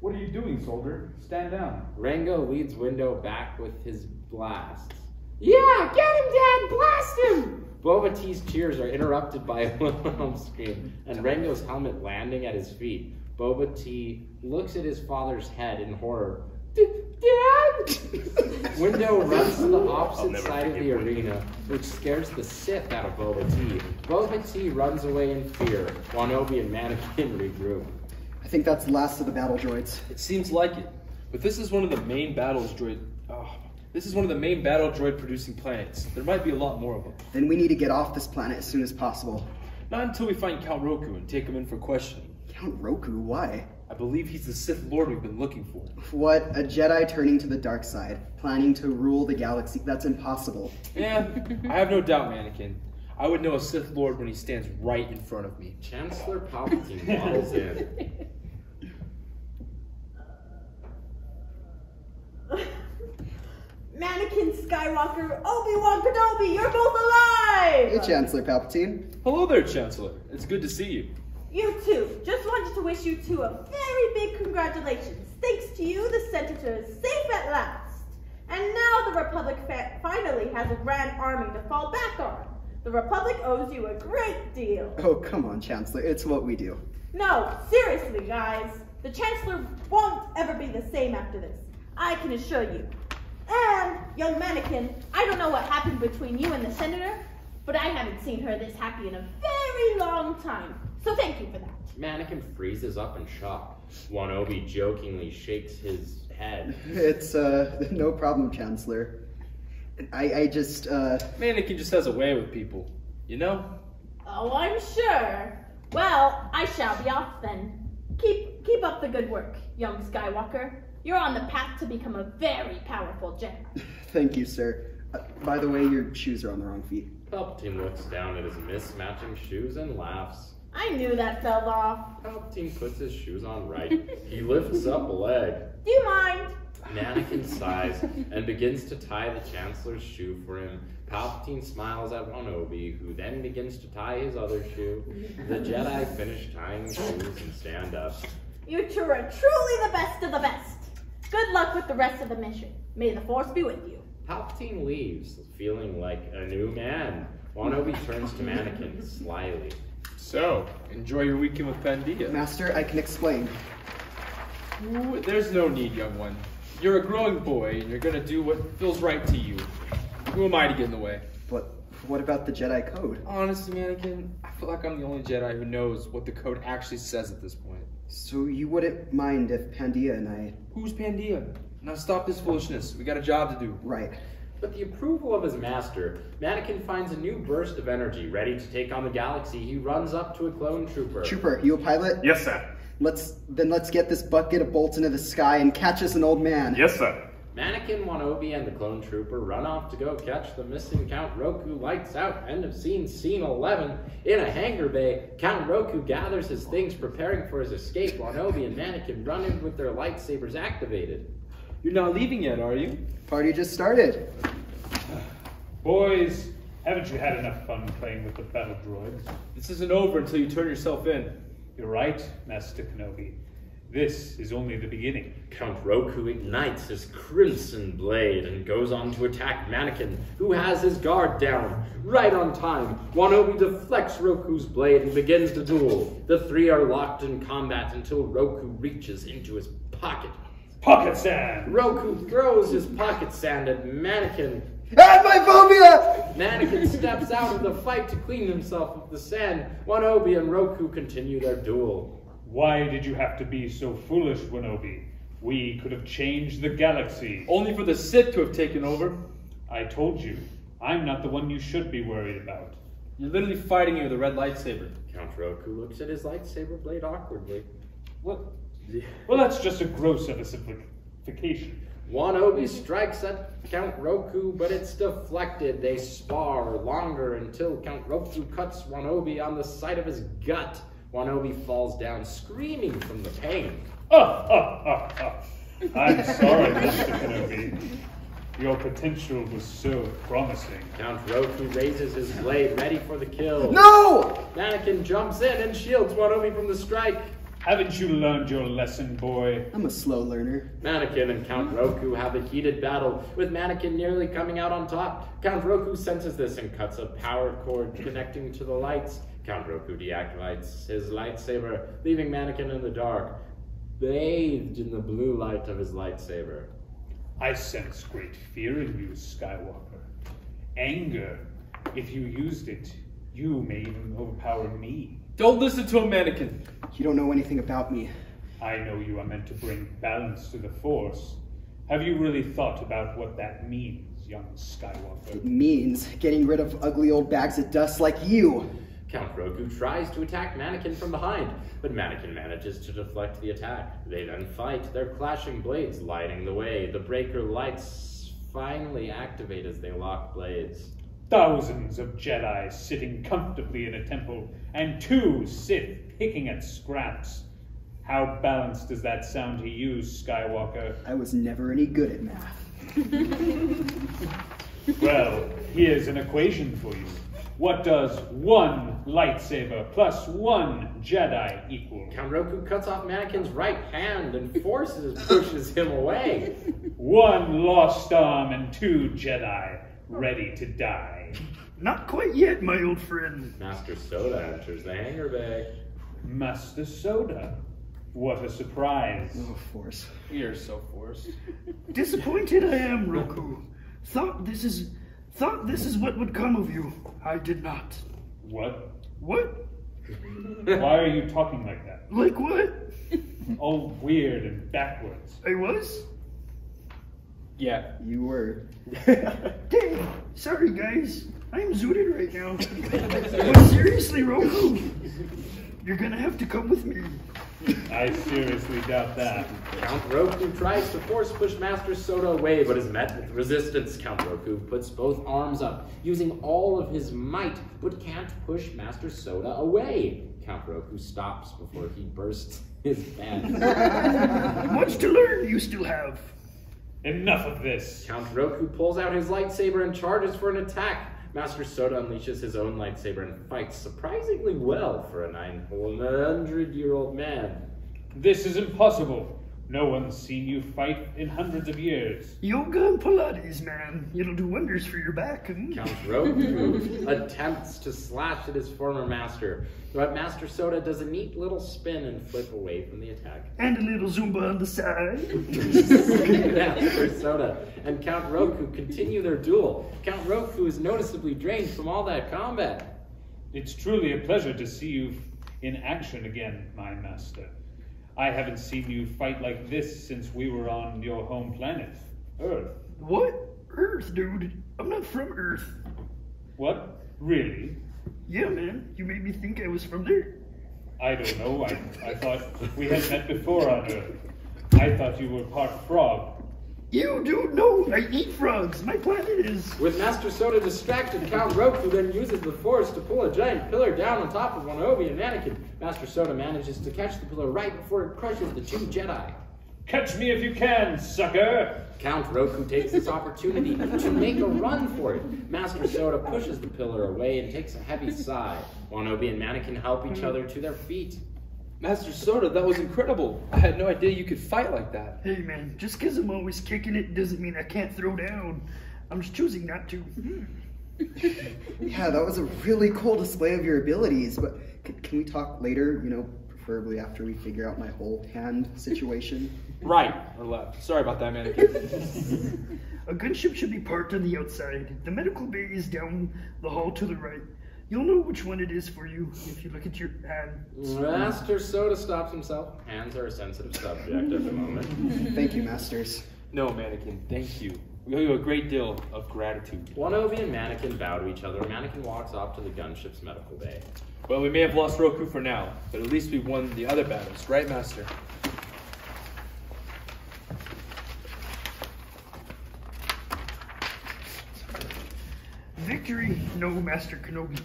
What are you doing, soldier? Stand down. Rango leads Window back with his blasts. Yeah, get him, Dad! Blast him! Boba T's cheers are interrupted by a Wilhelm scream and Rango's helmet landing at his feet. Boba T looks at his father's head in horror. Dad! Window runs to the opposite side of the arena, which scares the Sith out of Boba T. Boba T runs away in fear. Wan-Obi and Mannequin regroup. I think that's the last of the battle droids. It seems like it, but this is one of the main battle droid producing planets. There might be a lot more of them. Then we need to get off this planet as soon as possible. Not until we find Count ROKU and take him in for questioning. Count ROKU? Why? I believe he's the Sith Lord we've been looking for. What? A Jedi turning to the dark side, planning to rule the galaxy? That's impossible. Yeah, I have no doubt, Mannequin. I would know a Sith Lord when he stands right in front of me. Chancellor Palpatine waddles in. Mannequin Skywalker, Obi-Wan Kenobi, you're both alive! Hey, Chancellor Palpatine. Hello there, Chancellor. It's good to see you. You too. Just wanted to wish you two a very big congratulations. Thanks to you, the Senator is safe at last. And now the Republic finally has a grand army to fall back on. The Republic owes you a great deal. Oh, come on, Chancellor. It's what we do. No, seriously, guys. The Chancellor won't ever be the same after this. I can assure you. And, young Mannequin, I don't know what happened between you and the Senator, but I haven't seen her this happy in a very long time. So thank you for that. Mannequin freezes up in shock. Wan-Obi jokingly shakes his head. It's, no problem, Chancellor. I just, Mannequin just has a way with people, you know? Oh, I'm sure. Well, I shall be off then. Keep up the good work, young Skywalker. You're on the path to become a very powerful Jedi. Thank you, sir. By the way, your shoes are on the wrong feet. Palpatine looks down at his mismatching shoes and laughs. I knew that fell off. Palpatine puts his shoes on right. He lifts up a leg. Do you mind? Mannequin sighs and begins to tie the Chancellor's shoe for him. Palpatine smiles at Wan-Obi, who then begins to tie his other shoe. The Jedi finish tying shoes and stand up. You two are truly the best of the best. Good luck with the rest of the mission. May the Force be with you. Palpatine leaves, feeling like a new man. Wan-Obi turns to Mannequin slyly. So, enjoy your weekend with Pandia. Master, I can explain. Ooh, there's no need, young one. You're a growing boy, and you're gonna do what feels right to you. Who am I to get in the way? But what about the Jedi Code? Honestly, Mannequin, I feel like I'm the only Jedi who knows what the code actually says at this point. So you wouldn't mind if Pandia and I... Who's Pandia? Now stop this foolishness. We got a job to do. Right. With the approval of his master, Mannequin finds a new burst of energy, ready to take on the galaxy. He runs up to a clone trooper. Trooper, you a pilot? Yes, sir. Let's get this bucket of bolts into the sky and catch us an old man. Yes, sir. Mannequin, Wan-Obi, and the clone trooper run off to go catch the missing Count ROKU. Lights out. End of scene 11. In a hangar bay, Count ROKU gathers his things, preparing for his escape. Wan-Obi and Mannequin run in with their lightsabers activated. You're not leaving yet, are you? Party just started. Boys, haven't you had enough fun playing with the battle droids? This isn't over until you turn yourself in. You're right, Master Kenobi. This is only the beginning. Count ROKU ignites his crimson blade and goes on to attack Mannequin, who has his guard down. Right on time, Wan-Obi deflects ROKU's blade and begins the duel. The three are locked in combat until ROKU reaches into his pocket. Pocket sand! ROKU throws his pocket sand at Mannequin. Ah, my phobia! Mannequin steps out of the fight to clean himself of the sand. Wan-Obi and ROKU continue their duel. Why did you have to be so foolish, Wan-Obi? We could have changed the galaxy. Only for the Sith to have taken over. I told you, I'm not the one you should be worried about. You're literally fighting me with a red lightsaber. Count Roku looks at his lightsaber blade awkwardly. What? Well, that's just a gross of a simplification. Wan-Obi strikes at Count Roku, but it's deflected. They spar longer until Count Roku cuts Wan-Obi on the side of his gut. Wan-Obi falls down, screaming from the pain. I'm sorry, Mr. Kenobi. Your potential was so promising. Count Roku raises his blade, ready for the kill. No! Mannequin jumps in and shields Wan-Obi from the strike. Haven't you learned your lesson, boy? I'm a slow learner. Mannequin and Count Roku have a heated battle, with Mannequin nearly coming out on top. Count Roku senses this and cuts a power cord connecting to the lights. Count Roku deactivates his lightsaber, leaving Mannequin in the dark, bathed in the blue light of his lightsaber. I sense great fear in you, Skywalker. Anger. If you used it, you may even overpower me. Don't listen to him, Mannequin. You don't know anything about me. I know you are meant to bring balance to the Force. Have you really thought about what that means, young Skywalker? It means getting rid of ugly old bags of dust like you. Count Roku tries to attack Mannequin from behind, but Mannequin manages to deflect the attack. They then fight, their clashing blades lighting the way. The breaker lights finally activate as they lock blades. Thousands of Jedi sitting comfortably in a temple, and 2 Sith picking at scraps. How balanced does that sound to you, Skywalker? I was never any good at math. Well, here's an equation for you. What does 1 lightsaber plus 1 Jedi equal? Count Roku cuts off Mannequin's right hand and pushes him away. 1 lost arm and 2 Jedi ready to die. Not quite yet, my old friend. Master Soda enters the hangar bay. Master Soda? What a surprise. Oh, Force. You're so forced. Disappointed I am, Roku. Thought this is what would come of you. I did not. What? What? Why are you talking like that? Like what? All weird and backwards. I was? Yeah. You were. Dang, sorry guys. I'm zooted right now. But seriously, Roku, you're gonna have to come with me. I seriously doubt that. Count Roku tries to force push Master Soda away, but is met with resistance. Count Roku puts both arms up, using all of his might, but can't push Master Soda away. Count Roku stops before he bursts his fan. Much to learn you still have. Enough of this. Count Roku pulls out his lightsaber and charges for an attack. Master Soda unleashes his own lightsaber and fights surprisingly well for a 900-year-old man. This is impossible. No one's seen you fight in hundreds of years. Yoga and Pilates, man. It'll do wonders for your back. Count Roku attempts to slash at his former master, but Master Soda does a neat little spin and flip away from the attack. And a little Zumba on the side. Master Soda and Count Roku continue their duel. Count Roku is noticeably drained from all that combat. It's truly a pleasure to see you in action again, my master. I haven't seen you fight like this since we were on your home planet, Earth. What? Earth, dude? I'm not from Earth. What? Really? Yeah, man. You made me think I was from there. I don't know. I thought we had met before on Earth. I thought you were part frog. You, dude, no. I eat frogs. My planet is... With Master Soda distracted, Count Roku then uses the Force to pull a giant pillar down on top of Wan-Obi and Mannequin. Master Soda manages to catch the pillar right before it crushes the 2 Jedi. Catch me if you can, sucker! Count Roku takes this opportunity to make a run for it. Master Soda pushes the pillar away and takes a heavy sigh. Wan-Obi and Mannequin help each other to their feet. Master Soda, that was incredible. I had no idea you could fight like that. Hey man, just because I'm always kicking it doesn't mean I can't throw down. I'm just choosing not to. Yeah, that was a really cool display of your abilities, but can we talk later, you know, preferably after we figure out my whole hand situation? Right, or left. Sorry about that, Mannequin. A gunship should be parked on the outside. The medical bay is down the hall to the right. You'll know which one it is for you if you look at your hand. Master Soda stops himself. Hands are a sensitive subject at the moment. Thank you, Masters. No, Mannequin, thank you. We owe you a great deal of gratitude. Wan-Obi and Mannequin bow to each other. Mannequin walks off to the gunship's medical bay. Well, we may have lost ROKU for now, but at least we won the other battles, right, Master? Victory? No, Master Kenobi.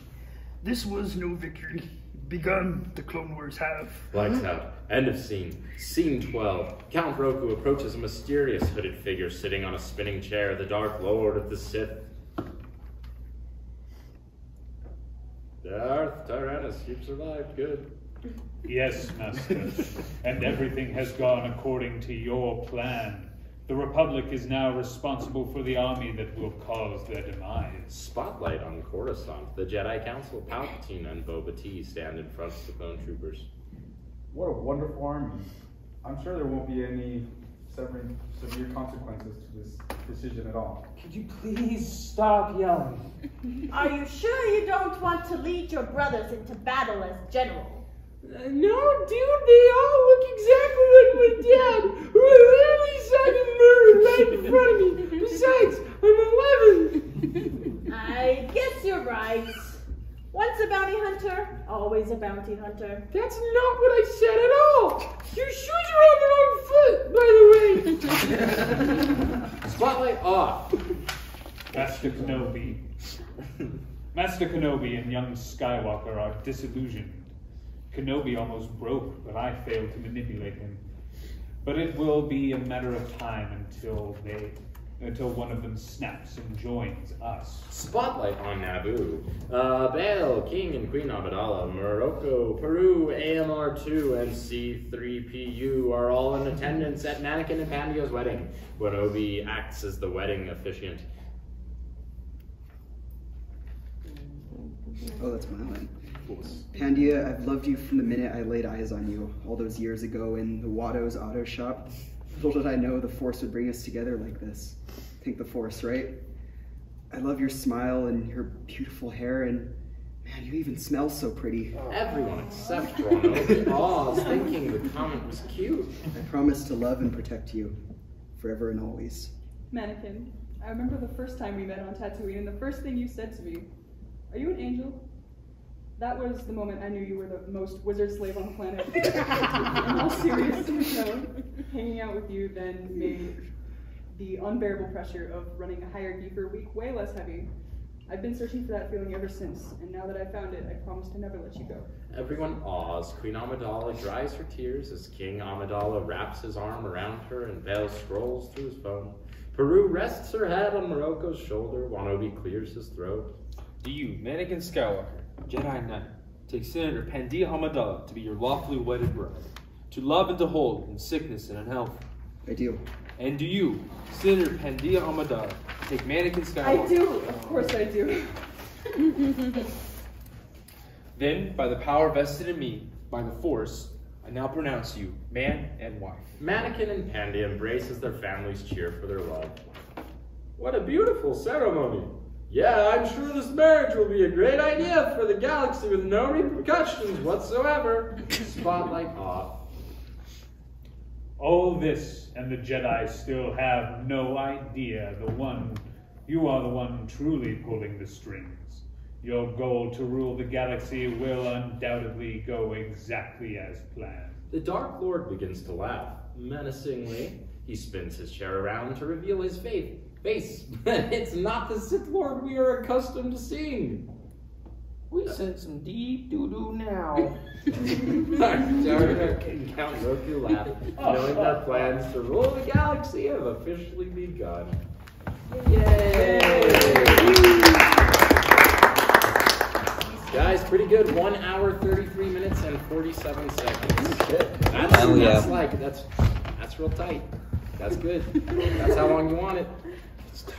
This was no victory. Begun, the Clone Wars have. Lights out. End of scene. Scene 12. Count ROKU approaches a mysterious hooded figure sitting on a spinning chair, the Dark Lord of the Sith. Darth Tyrannus, you've survived. Good. Yes, Master. And everything has gone according to your plan. The Republic is now responsible for the army that will cause their demise. Spotlight on Coruscant. The Jedi Council, Palpatine, and BOBA stand in front of the clone troopers. What a wonderful army. I'm sure there won't be any severe consequences to this decision at all. Could you please stop yelling? Are you sure you don't want to lead your brothers into battle as general? No, dude, they all look exactly like my dad, who I literally saw him murdered right in front of me. Besides, I'm 11. I guess you're right. Once a bounty hunter, always a bounty hunter. That's not what I said at all. Your shoes are on the wrong foot, by the way. Spotlight off. Master Kenobi. Master Kenobi and young Skywalker are disillusioned. Kenobi almost broke, but I failed to manipulate him. But it will be a matter of time until one of them snaps and joins us. Spotlight on Naboo. Bail, King and Queen Amidala, Morocco, Peru, AMR2, and C3PU are all in attendance at Mannequin and Pandia's wedding. Wan-Obi acts as the wedding officiant. Oh, that's Manuel. Pandia, I've loved you from the minute I laid eyes on you, all those years ago in the Watto's auto shop. Little did I know the Force would bring us together like this. Think the Force, right? I love your smile and your beautiful hair, and man, you even smell so pretty. Everyone except Wan-Obi Oz thinking the comment was cute. I promise to love and protect you, forever and always. Mannequin, I remember the first time we met on Tatooine, and the first thing you said to me, "Are you an angel?" That was the moment I knew you were the most wizard slave on the planet. In all seriousness, hanging out with you then made the unbearable pressure of running a hierarchy for a week way less heavy. I've been searching for that feeling ever since, and now that I found it, I promise to never let you go. Everyone awes. Queen Amidala dries her tears as King Amidala wraps his arm around her and Bail scrolls through his phone. Peru rests her head on Morocco's shoulder. Wan-Obi clears his throat. Do you, Mannequin Skywalker, Jedi Knight, take Senator Pandia Amidala to be your lawfully wedded bride, to love and to hold in sickness and in health? I do. And do you, Senator Pandia Amidala, take Mannequin Skywalker? I do, of course I do. Then, by the power vested in me, by the Force, I now pronounce you man and wife. Mannequin and Pandia embrace as their families cheer for their love. What a beautiful ceremony. Yeah, I'm sure this marriage will be a great idea for the galaxy with no repercussions whatsoever. Spotlight off. All this, and the Jedi still have no idea you are the one truly pulling the strings. Your goal to rule the galaxy will undoubtedly go exactly as planned. The Dark Lord begins to laugh, menacingly. He spins his chair around to reveal his face. It's not the Sith Lord we are accustomed to seeing. We sent some deep doo-doo now. Darth and Count ROKU laugh, knowing their plans to rule the galaxy have officially begun. Yay! Guys, pretty good. 1 hour, 33 minutes, and 47 seconds. That's real tight. That's good. That's how long you want it. It's tight.